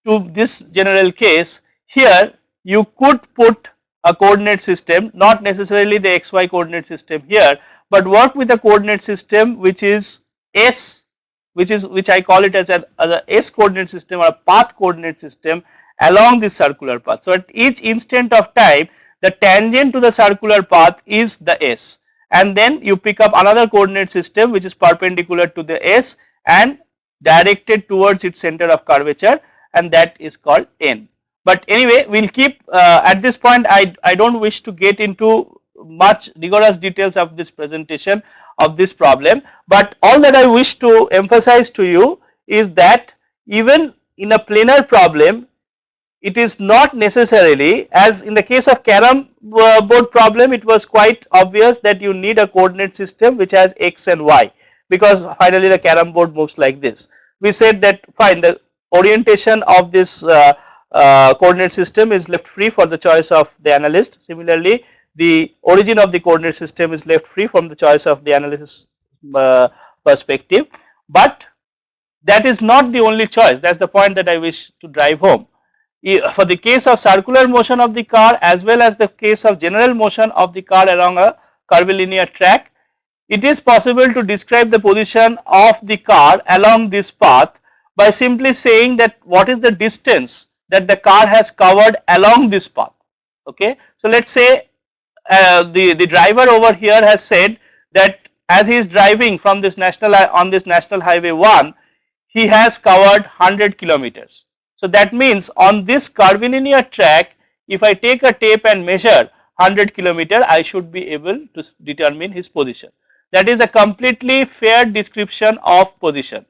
to this general case, here you could put a coordinate system, not necessarily the xy coordinate system here, but work with a coordinate system which is S, which I call it as a S coordinate system or a path coordinate system along this circular path. So, at each instant of time the tangent to the circular path is the S, and then you pick up another coordinate system which is perpendicular to the S and directed towards its center of curvature, and that is called N. But anyway, we will keep at this point I do not wish to get into much rigorous details of this presentation of this problem, but all that I wish to emphasize to you is that even in a planar problem, it is not necessarily, as in the case of carom board problem, it was quite obvious that you need a coordinate system which has x and y, because finally the carom board moves like this. We said that fine, the orientation of this coordinate system is left free for the choice of the analyst. Similarly, the origin of the coordinate system is left free from the choice of the analyst's perspective, but that is not the only choice. That is the point that I wish to drive home. For the case of circular motion of the car as well as the case of general motion of the car along a curvilinear track, it is possible to describe the position of the car along this path by simply saying that what is the distance that the car has covered along this path. Okay. So, let us say the driver over here has said that as he is driving from this national highway 1, he has covered 100 kilometers. So, that means on this curvilinear track, if I take a tape and measure 100 kilometer, I should be able to determine his position. That is a completely fair description of position.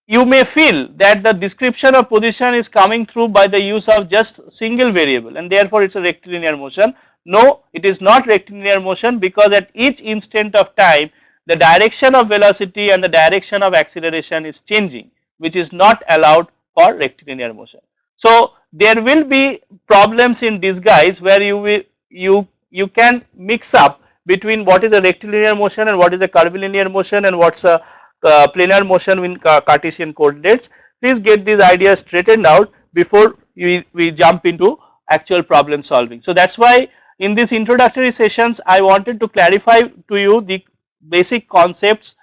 You may feel that the description of position is coming through by the use of just single variable, and therefore it is a rectilinear motion. No, it is not rectilinear motion, because at each instant of time the direction of velocity and the direction of acceleration is changing, which is not allowed for rectilinear motion. So, there will be problems in disguise where you can mix up between what is a rectilinear motion and what is a curvilinear motion and what is a planar motion in Cartesian coordinates. Please get these ideas straightened out before we jump into actual problem solving. So, that is why in these introductory sessions I wanted to clarify to you the basic concepts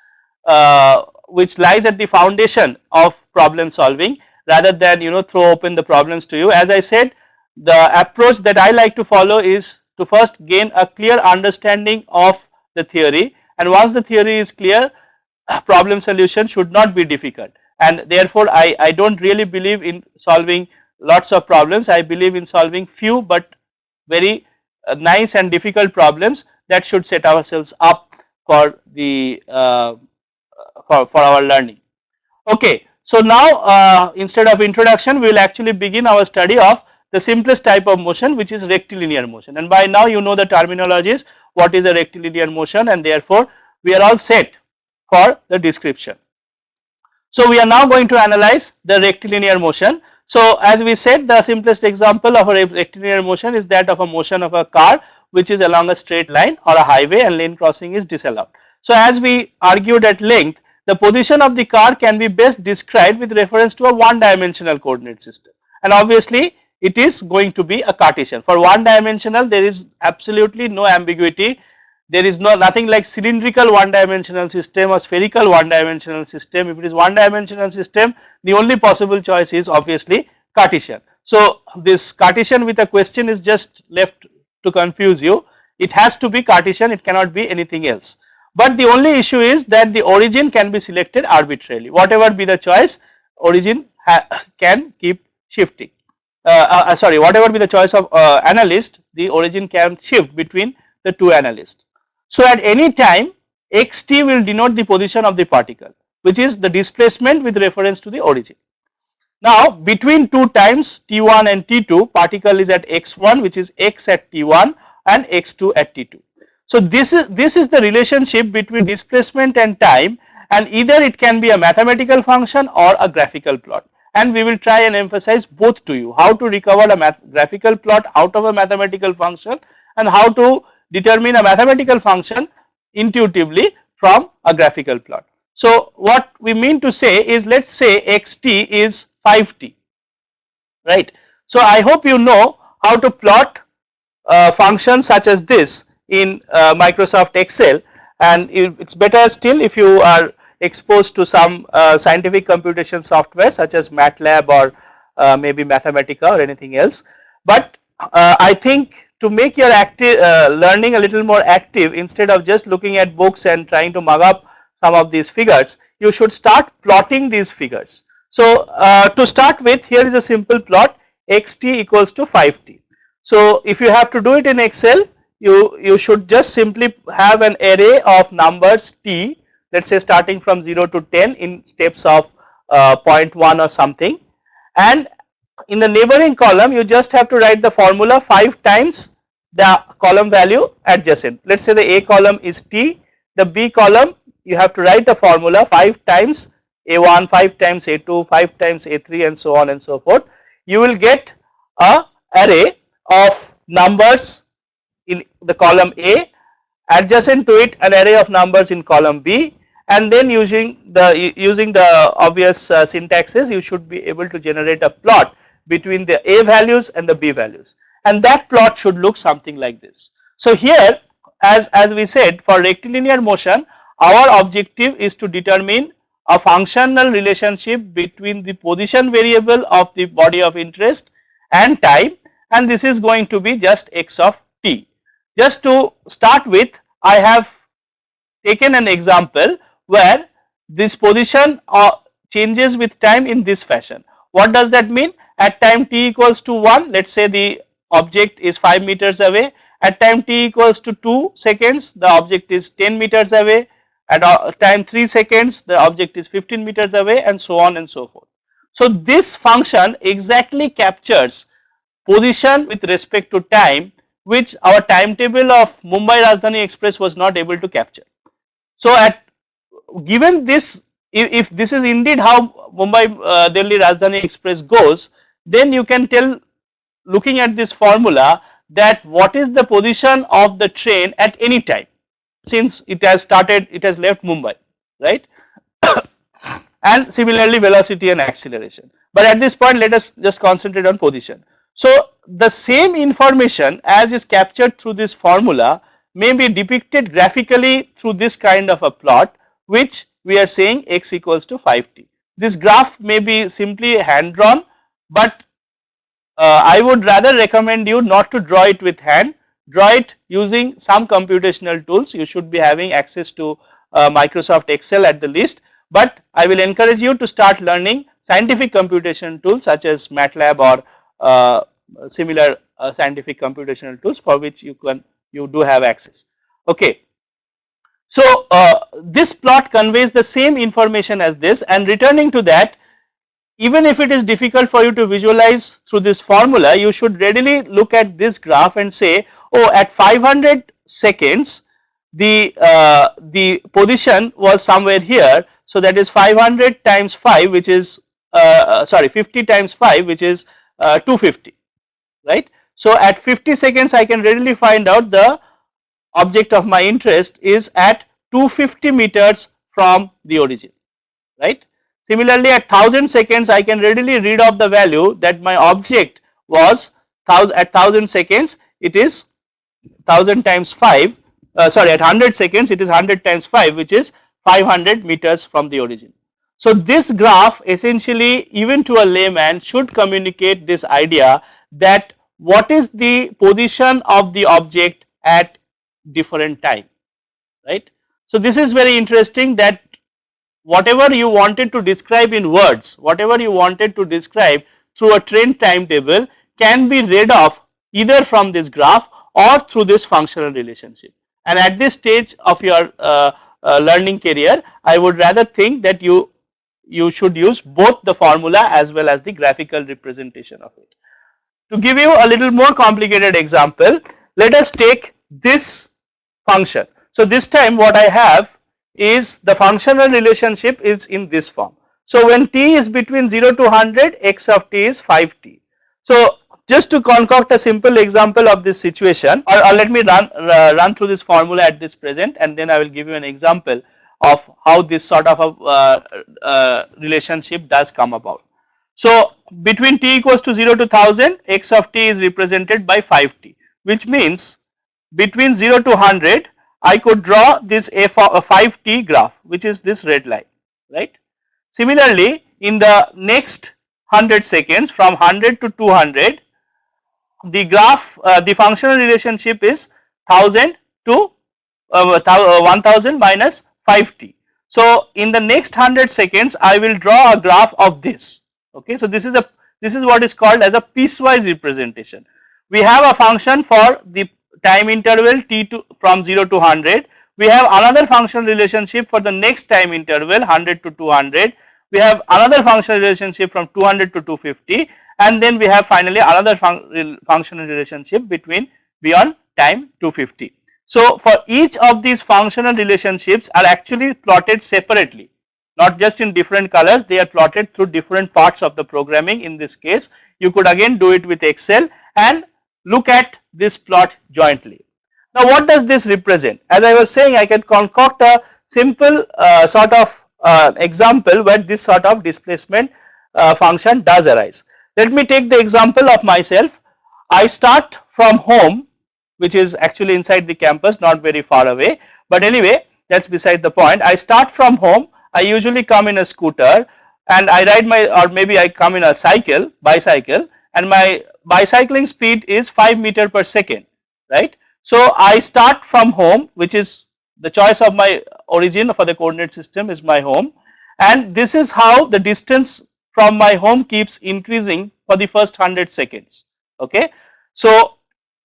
which lies at the foundation of problem solving, rather than throw open the problems to you. As I said, the approach that I like to follow is to first gain a clear understanding of the theory, and once the theory is clear, problem solution should not be difficult, and therefore I do not really believe in solving lots of problems. I believe in solving few but very nice and difficult problems that should set ourselves up for the for our learning. Okay. So, now instead of introduction, we will actually begin our study of the simplest type of motion, which is rectilinear motion, and by now you know the terminologies, what is a rectilinear motion, and therefore we are all set for the description. So, we are now going to analyze the rectilinear motion. So, as we said, the simplest example of a rectilinear motion is that of a motion of a car which is along a straight line or a highway, and lane crossing is disallowed. So, as we argued at length, the position of the car can be best described with reference to a one dimensional coordinate system, and obviously it is going to be a Cartesian. For one dimensional, there is absolutely no ambiguity. There is nothing like cylindrical one dimensional system or spherical one dimensional system. If it is one dimensional system, the only possible choice is obviously Cartesian. So, this Cartesian with a question is just left to confuse you. It has to be Cartesian, it cannot be anything else. But the only issue is that the origin can be selected arbitrarily. Whatever be the choice, origin can keep shifting. Sorry, whatever be the choice of analyst, the origin can shift between the two analysts. So, at any time xt will denote the position of the particle, which is the displacement with reference to the origin. Now, between two times t1 and t2, particle is at x1, which is x at t1 and x2 at t2. So, this is the relationship between displacement and time, and either it can be a mathematical function or a graphical plot, and we will try and emphasize both to you, how to recover a graphical plot out of a mathematical function and how to determine a mathematical function intuitively from a graphical plot. So, what we mean to say is, let us say xt is 5t, right. So, I hope you know how to plot functions such as this in Microsoft Excel, and it is better still if you are exposed to some scientific computation software such as MATLAB or maybe Mathematica or anything else. But I think to make your learning a little more active, instead of just looking at books and trying to mug up some of these figures, you should start plotting these figures. So, to start with, here is a simple plot, xt equals to 5t. So, if you have to do it in Excel, you should just simply have an array of numbers t, let us say starting from 0 to 10 in steps of 0.1 or something, and in the neighboring column you just have to write the formula 5 times the column value adjacent. Let us say the A column is T, the B column you have to write the formula 5 times A1, 5 times A2, 5 times A3 and so on and so forth. You will get a array of numbers in the column A, adjacent to it an array of numbers in column B, and then using the obvious syntaxes you should be able to generate a plot between the A values and the B values, and that plot should look something like this. So here as we said, for rectilinear motion our objective is to determine a functional relationship between the position variable of the body of interest and time, and this is going to be just x of t. Just to start with, I have taken an example where this position changes with time in this fashion. What does that mean? At time t equals to 1, let us say the object is 5 meters away. At time t equals to 2 seconds, the object is 10 meters away. At time 3 seconds, the object is 15 meters away, and so on and so forth. So this function exactly captures position with respect to time, which our timetable of Mumbai Rajdhani Express was not able to capture. So at given this, if this is indeed how Mumbai Delhi Rajdhani Express goes, then you can tell, looking at this formula, that what is the position of the train at any time since it has left Mumbai, right? And similarly velocity and acceleration. But at this point let us just concentrate on position. So the same information as is captured through this formula may be depicted graphically through this kind of a plot, which we are saying x equals to 5t. This graph may be simply hand drawn, but I would rather recommend you not to draw it with hand, draw it using some computational tools. You should be having access to Microsoft Excel at the least, but I will encourage you to start learning scientific computation tools such as MATLAB or similar scientific computational tools for which you do have access. Okay. So this plot conveys the same information as this, and returning to that, even if it is difficult for you to visualize through this formula, you should readily look at this graph and say, oh, at 500 seconds the position was somewhere here, so that is 500 times 5, which is 50 times 5, which is 250, right. So at 50 seconds I can readily find out the object of my interest is at 250 meters from the origin, right. Similarly, at 1000 seconds I can readily read off the value that my object was at 1000 seconds it is 1000 times 5, at 100 seconds it is 100 times 5, which is 500 meters from the origin. So this graph essentially, even to a layman, should communicate this idea that what is the position of the object at different time, right. So this is very interesting, that whatever you wanted to describe in words, whatever you wanted to describe through a train timetable can be read off either from this graph or through this functional relationship. And at this stage of your learning career, I would rather think that you should use both the formula as well as the graphical representation of it. To give you a little more complicated example, let us take this function. So this time what I have is the functional relationship is in this form. So when t is between 0 to 100, x of t is 5t. So just to concoct a simple example of this situation, or let me run through this formula at this present, and then I will give you an example of how this sort of a relationship does come about. So between t equals to 0 to 1000, x of t is represented by 5t, which means between 0 to 100 I could draw this a 5t graph, which is this red line, right. Similarly, in the next 100 seconds from 100 to 200, the graph, the functional relationship is 1000 to 1000 minus 5t. So in the next 100 seconds I will draw a graph of this. Okay, so this is what is called as a piecewise representation. We have a function for the time interval t to from 0 to 100. We have another functional relationship for the next time interval 100 to 200. We have another functional relationship from 200 to 250, and then we have finally another functional relationship between beyond time 250. So for each of these functional relationships are actually plotted separately, not just in different colors, they are plotted through different parts of the programming. In this case, you could again do it with Excel and look at this plot jointly. Now what does this represent? As I was saying, I can concoct a simple sort of example where this sort of displacement function does arise. Let me take the example of myself. I start from home, which is actually inside the campus, not very far away, but anyway that is beside the point. I start from home, I usually come in a scooter and I ride my, or maybe I come in a bicycle, and my bicycling speed is 5 meter per second, right. So I start from home, which is the choice of my origin for the coordinate system is my home, and this is how the distance from my home keeps increasing for the first 100 seconds. Okay. So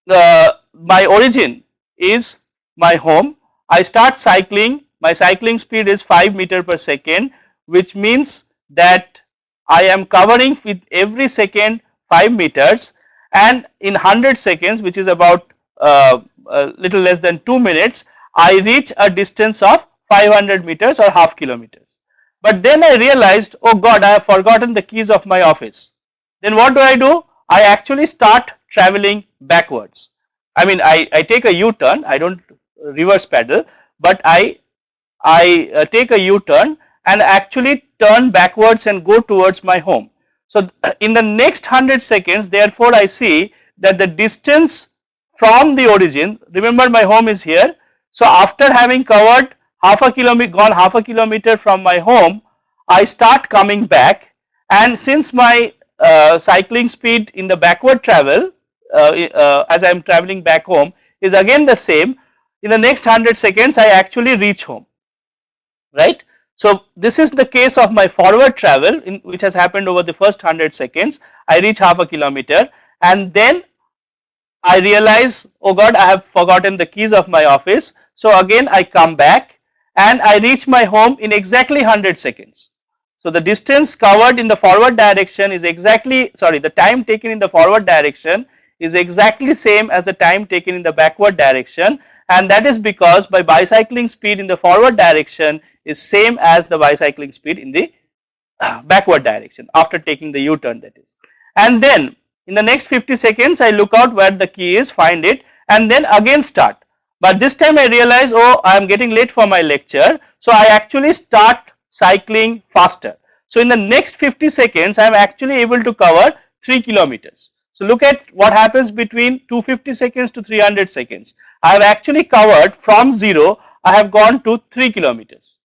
my origin is my home, I start cycling, my cycling speed is 5 meter per second, which means that I am covering with every second 5 meters, and in 100 seconds, which is about a little less than 2 minutes, I reach a distance of 500 meters or half kilometers. But then I realized, oh God, I have forgotten the keys of my office. Then what do? I actually start traveling backwards. I mean, I take a U-turn, I don't reverse pedal, but I take a U-turn and actually turn backwards and go towards my home. So in the next 100 seconds, therefore I see that the distance from the origin, remember my home is here, so after having covered gone half a kilometer from my home, I start coming back, and since my cycling speed in the backward travel as I am traveling back home is again the same, in the next 100 seconds I actually reach home, right. So this is the case of my forward travel which has happened over the first 100 seconds. I reach half a kilometer and then I realize, oh God, I have forgotten the keys of my office. So again I come back and I reach my home in exactly 100 seconds. So the distance covered in the forward direction is exactly, sorry, the time taken in the forward direction is exactly same as the time taken in the backward direction, and that is because my bicycling speed in the forward direction is same as the bicycling speed in the backward direction after taking the U-turn, that is. And then in the next 50 seconds I look out where the key is, find it, and then again start. But this time I realize, oh, I am getting late for my lecture, so I actually start cycling faster. So in the next 50 seconds I am actually able to cover 3 kilometers. So look at what happens between 250 seconds to 300 seconds. I have actually covered from 0, I have gone to 3 kilometers.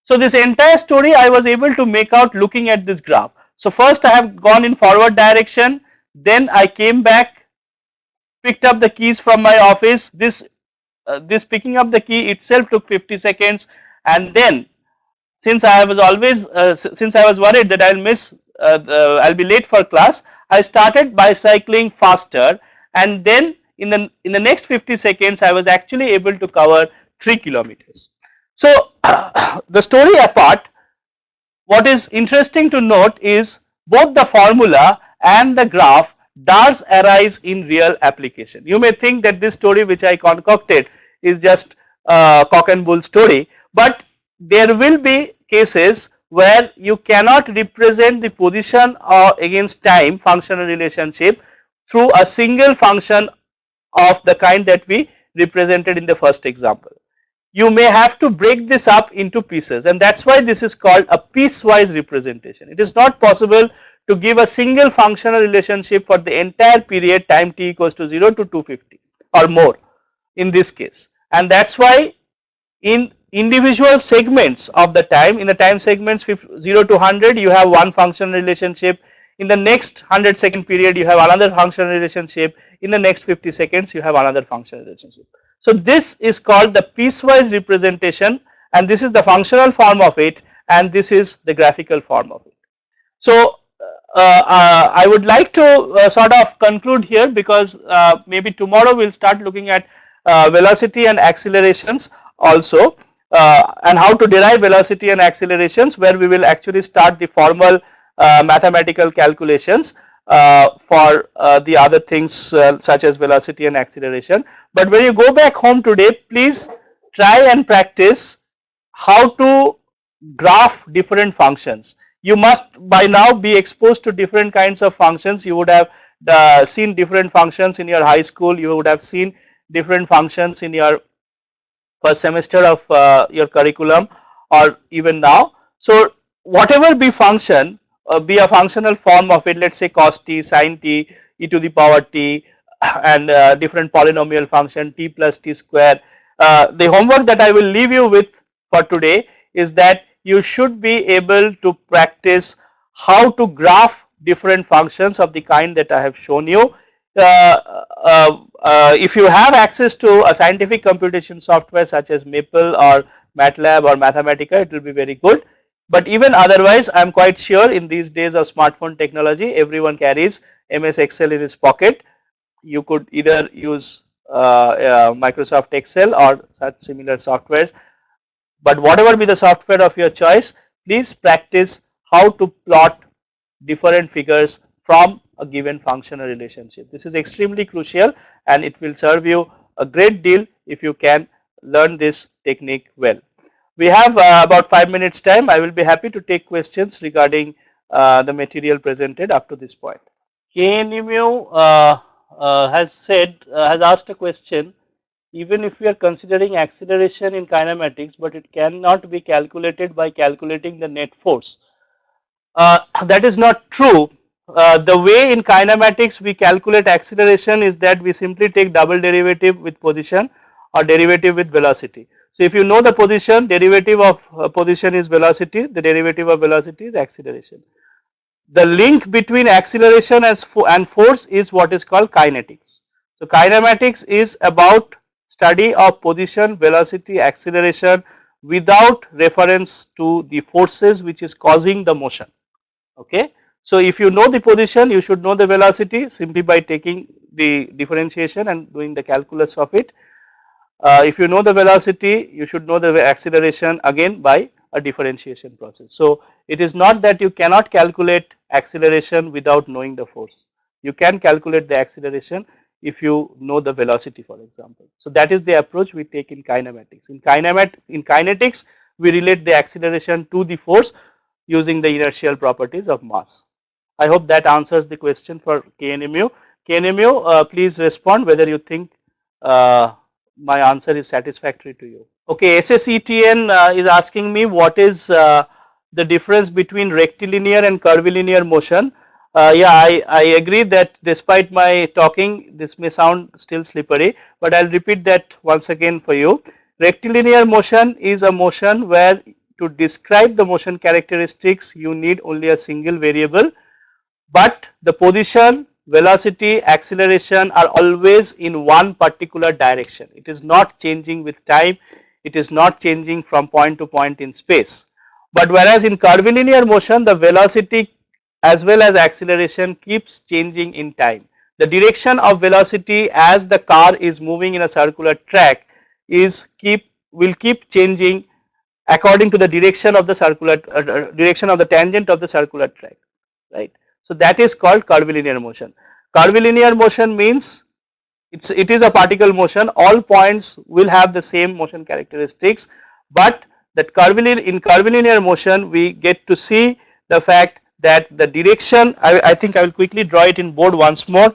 So this entire story I was able to make out looking at this graph. So first I have gone in forward direction, then I came back, picked up the keys from my office. This picking up the key itself took 50 seconds, and then since I was worried that I'll be late for class, I started bicycling faster, and then in the next 50 seconds I was actually able to cover 3 kilometers. So the story apart, what is interesting to note is both the formula and the graph does arise in real application. You may think that this story which I concocted is just a cock and bull story, but there will be cases where you cannot represent the position or against time functional relationship through a single function of the kind that we represented in the first example. You may have to break this up into pieces, and that is why this is called a piecewise representation. It is not possible to give a single functional relationship for the entire period time t equals to 0 to 250 or more in this case, and that is why in individual segments of the time, in the time segments 0 to 100 you have one functional relationship, in the next 100 second period you have another functional relationship, in the next 50 seconds you have another functional relationship. So this is called the piecewise representation, and this is the functional form of it, and this is the graphical form of it. So I would like to sort of conclude here, because maybe tomorrow we will start looking at velocity and accelerations also, and how to derive velocity and accelerations, where we will actually start the formal mathematical calculations. for the other things such as velocity and acceleration. But when you go back home today, please try and practice how to graph different functions. You must by now be exposed to different kinds of functions. You would have seen different functions in your high school. You would have seen different functions in your first semester of your curriculum or even now. So whatever be function, be a functional form of it, let's say cos t, sin t, e to the power t, and different polynomial function t plus t square. The homework that I will leave you with for today is that you should be able to practice how to graph different functions of the kind that I have shown you. If you have access to a scientific computation software such as Maple or MATLAB or Mathematica, it will be very good. But even otherwise, I am quite sure in these days of smartphone technology, everyone carries MS Excel in his pocket. You could either use Microsoft Excel or such similar softwares. But whatever be the software of your choice, please practice how to plot different figures from a given functional relationship. This is extremely crucial and it will serve you a great deal if you can learn this technique well. We have about 5 minutes time. I will be happy to take questions regarding the material presented up to this point. KNMU has asked a question. Even if we are considering acceleration in kinematics, but it cannot be calculated by calculating the net force. That is not true. The way in kinematics we calculate acceleration is that we simply take double derivative with position or derivative with velocity. So if you know the position, derivative of position is velocity, the derivative of velocity is acceleration. The link between acceleration and force is what is called kinetics. So kinematics is about study of position, velocity, acceleration without reference to the forces which is causing the motion. Okay. So if you know the position, you should know the velocity simply by taking the differentiation and doing the calculus of it. If you know the velocity, you should know the acceleration again by a differentiation process. So it is not that you cannot calculate acceleration without knowing the force. You can calculate the acceleration if you know the velocity, for example. So that is the approach we take in kinematics. In kinetics, we relate the acceleration to the force using the inertial properties of mass. I hope that answers the question for KNMU. KNMU, please respond whether you think my answer is satisfactory to you. Okay, SSETN is asking me what is the difference between rectilinear and curvilinear motion. Yeah, I agree that despite my talking, this may sound still slippery, but I'll repeat that once again for you. Rectilinear motion is a motion where to describe the motion characteristics you need only a single variable, but the position, velocity, acceleration are always in one particular direction. It is not changing with time, it is not changing from point to point in space. But whereas in curvilinear motion, the velocity as well as acceleration keeps changing in time. The direction of velocity as the car is moving in a circular track will keep changing according to the direction of the circular direction of the tangent of the circular track, right. So that is called curvilinear motion. Curvilinear motion means it is a particle motion, all points will have the same motion characteristics, but that in curvilinear motion we get to see the fact that the direction, I think I will quickly draw it in board once more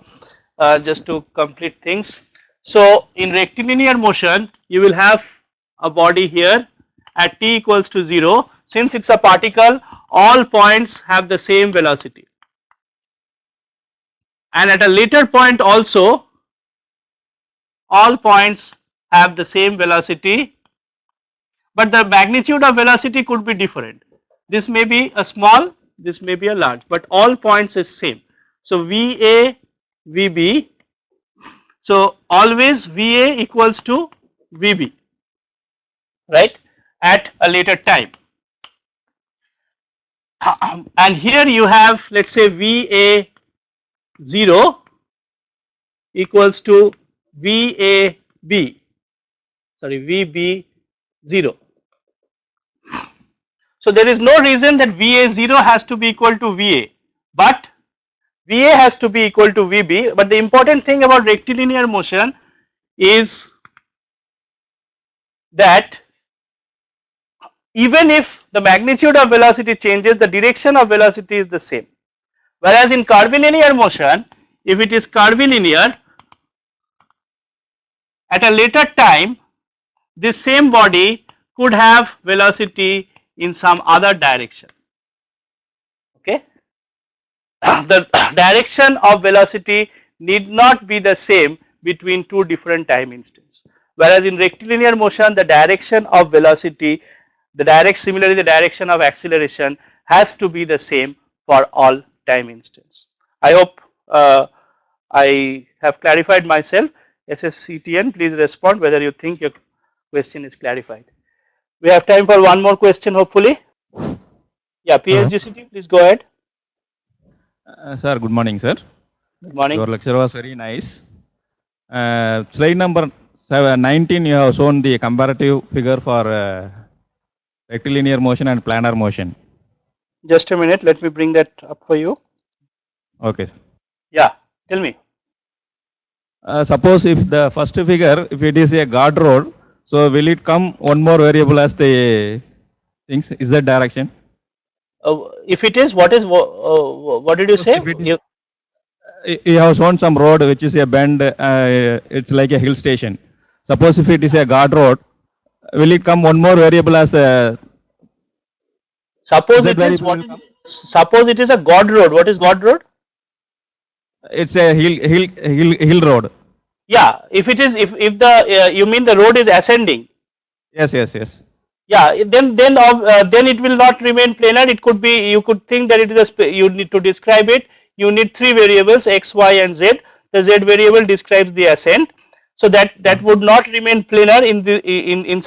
just to complete things. So in rectilinear motion you will have a body here at t equals to 0. Since it is a particle, all points have the same velocity, and at a later point also all points have the same velocity, but the magnitude of velocity could be different. This may be a small, this may be a large, but all points is same. So VA, VB, so always VA equals to VB, right, at a later time. And here you have, let's say, VA 0 equals to VAB, sorry, VB 0. So there is no reason that VA 0 has to be equal to VA, but VA has to be equal to VB, but the important thing about rectilinear motion is that even if the magnitude of velocity changes, the direction of velocity is the same. Whereas in curvilinear motion, if it is curvilinear, at a later time, this same body could have velocity in some other direction. Okay, the direction of velocity need not be the same between two different time instants. Whereas in rectilinear motion, the direction of velocity, similarly the direction of acceleration has to be the same for all time instants. I hope I have clarified myself. SSCTN, please respond whether you think your question is clarified. We have time for one more question, hopefully. Yeah, PhD please go ahead. Sir, good morning, sir. Good morning. Your lecture was very nice. Slide number 19, you have shown the comparative figure for rectilinear motion and planar motion. Just a minute, let me bring that up for you. Okay, sir. Yeah, tell me. Suppose if the first figure, if it is a guard road, so will it come one more variable as the things? Is that direction? If it is, what did you say? You have shown some road which is a bend, it's like a hill station. Suppose if it is a guard road, will it come one more variable as a? Suppose it is what is? Suppose it is a God road. What is God road? It's a hill road. Yeah, if it is, if the you mean the road is ascending. Yes. Yeah, then it will not remain planar. It could be, you could think that it is a, you need to describe it. You need three variables x, y, and z. The z variable describes the ascent, so that would not remain planar in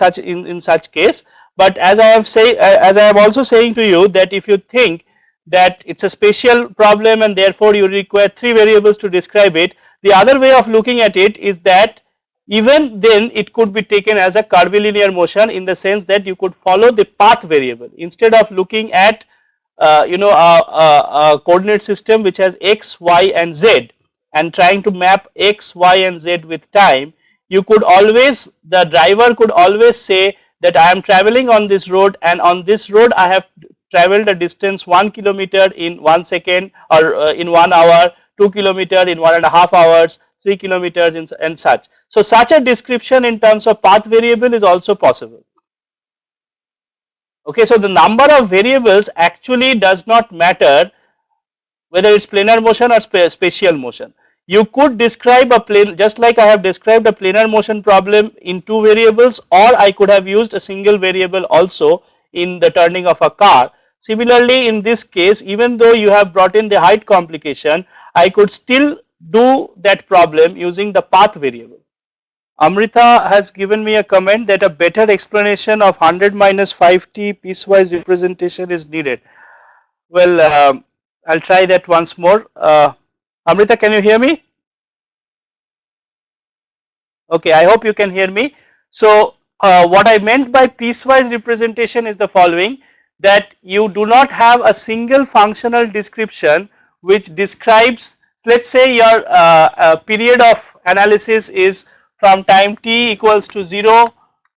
such case. But as I am also saying to you that if you think that it's a spatial problem and therefore you require three variables to describe it, the other way of looking at it is that even then it could be taken as a curvilinear motion, in the sense that you could follow the path variable instead of looking at a coordinate system which has x, y, and z and trying to map x, y, and z with time. You could always, the driver could always say that I am traveling on this road, and on this road I have traveled a distance 1 kilometer in 1 second, or in 1 hour, 2 kilometer in 1.5 hours, 3 kilometers and such. So such a description in terms of path variable is also possible. Okay, so the number of variables actually does not matter whether it's planar motion or spatial motion. You could describe a plane, just like I have described a planar motion problem in two variables, or I could have used a single variable also in the turning of a car. Similarly, in this case, even though you have brought in the height complication, I could still do that problem using the path variable. Amrita has given me a comment that a better explanation of 100 minus 5t piecewise representation is needed. Well, I'll try that once more. Amrita, can you hear me? Okay, I hope you can hear me. So what I meant by piecewise representation is the following, that you do not have a single functional description which describes, let's say your period of analysis is from time t equals to 0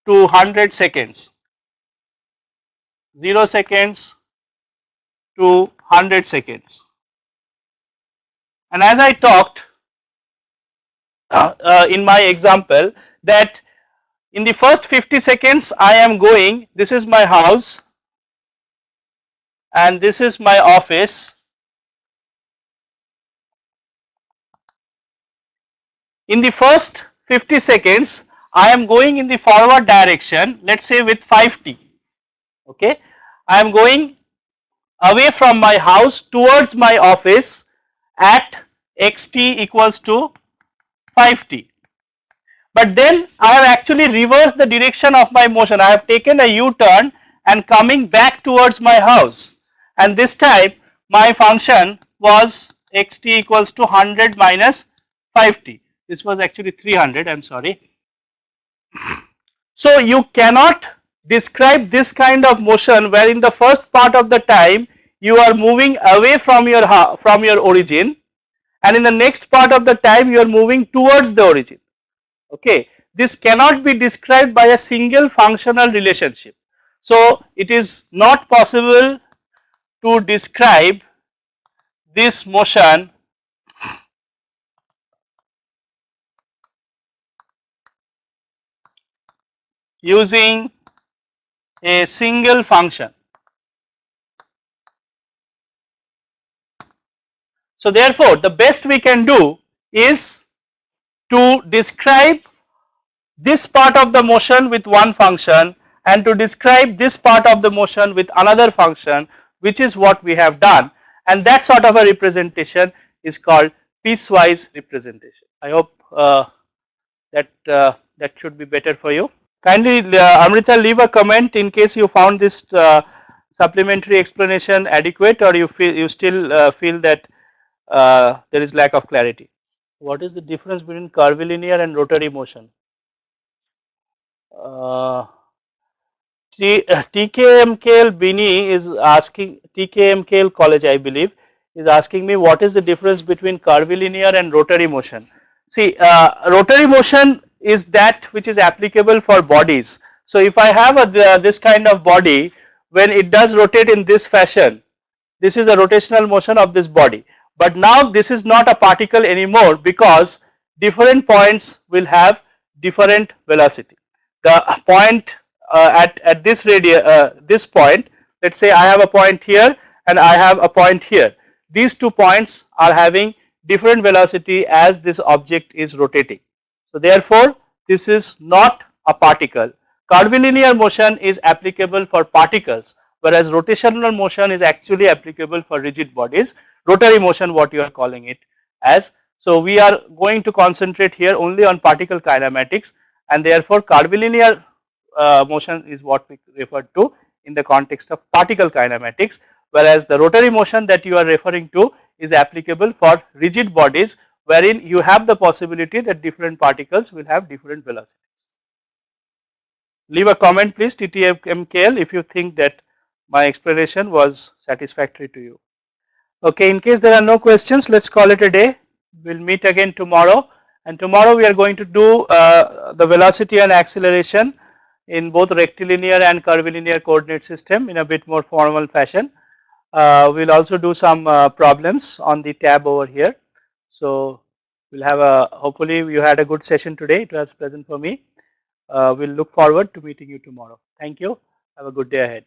to 100 seconds, 0 seconds to 100 seconds. And as I talked in my example, that in the first 50 seconds I am going, this is my house and this is my office. In the first 50 seconds I am going in the forward direction, let's say with 5t. Okay, I am going away from my house towards my office at xt equals to 5t. But then I have actually reversed the direction of my motion. I have taken a U-turn and coming back towards my house, and this time my function was xt equals to 100 minus 5t. This was actually 300, I am sorry. So you cannot describe this kind of motion where in the first part of the time you are moving away from your origin, and in the next part of the time you are moving towards the origin. Okay, this cannot be described by a single functional relationship. So it is not possible to describe this motion using a single function. So therefore the best we can do is to describe this part of the motion with one function and to describe this part of the motion with another function, which is what we have done, and that sort of a representation is called piecewise representation. I hope that should be better for you. Kindly Amrita, leave a comment in case you found this supplementary explanation adequate, or you still feel that there is lack of clarity. What is the difference between curvilinear and rotary motion? TKMKL Bini is asking, TKMKL College I believe is asking me what is the difference between curvilinear and rotary motion. See, rotary motion is that which is applicable for bodies. So if I have this kind of body, when it does rotate in this fashion, this is a rotational motion of this body. But now this is not a particle anymore, because different points will have different velocity. The point at this this point, let's say I have a point here and I have a point here. These 2 points are having different velocity as this object is rotating. So therefore this is not a particle. Curvilinear motion is applicable for particles, whereas rotational motion is actually applicable for rigid bodies. Rotary motion, what you are calling it as. So we are going to concentrate here only on particle kinematics, and therefore curvilinear motion is what we refer to in the context of particle kinematics, whereas the rotary motion that you are referring to is applicable for rigid bodies, wherein you have the possibility that different particles will have different velocities. Leave a comment please, TTMKL, if you think that my explanation was satisfactory to you. Okay, in case there are no questions, let's call it a day. We'll meet again tomorrow, and tomorrow we are going to do the velocity and acceleration in both rectilinear and curvilinear coordinate system in a bit more formal fashion. We'll also do some problems on the tab over here. So we'll have a, hopefully you had a good session today. It was pleasant for me. We'll look forward to meeting you tomorrow. Thank you. Have a good day ahead.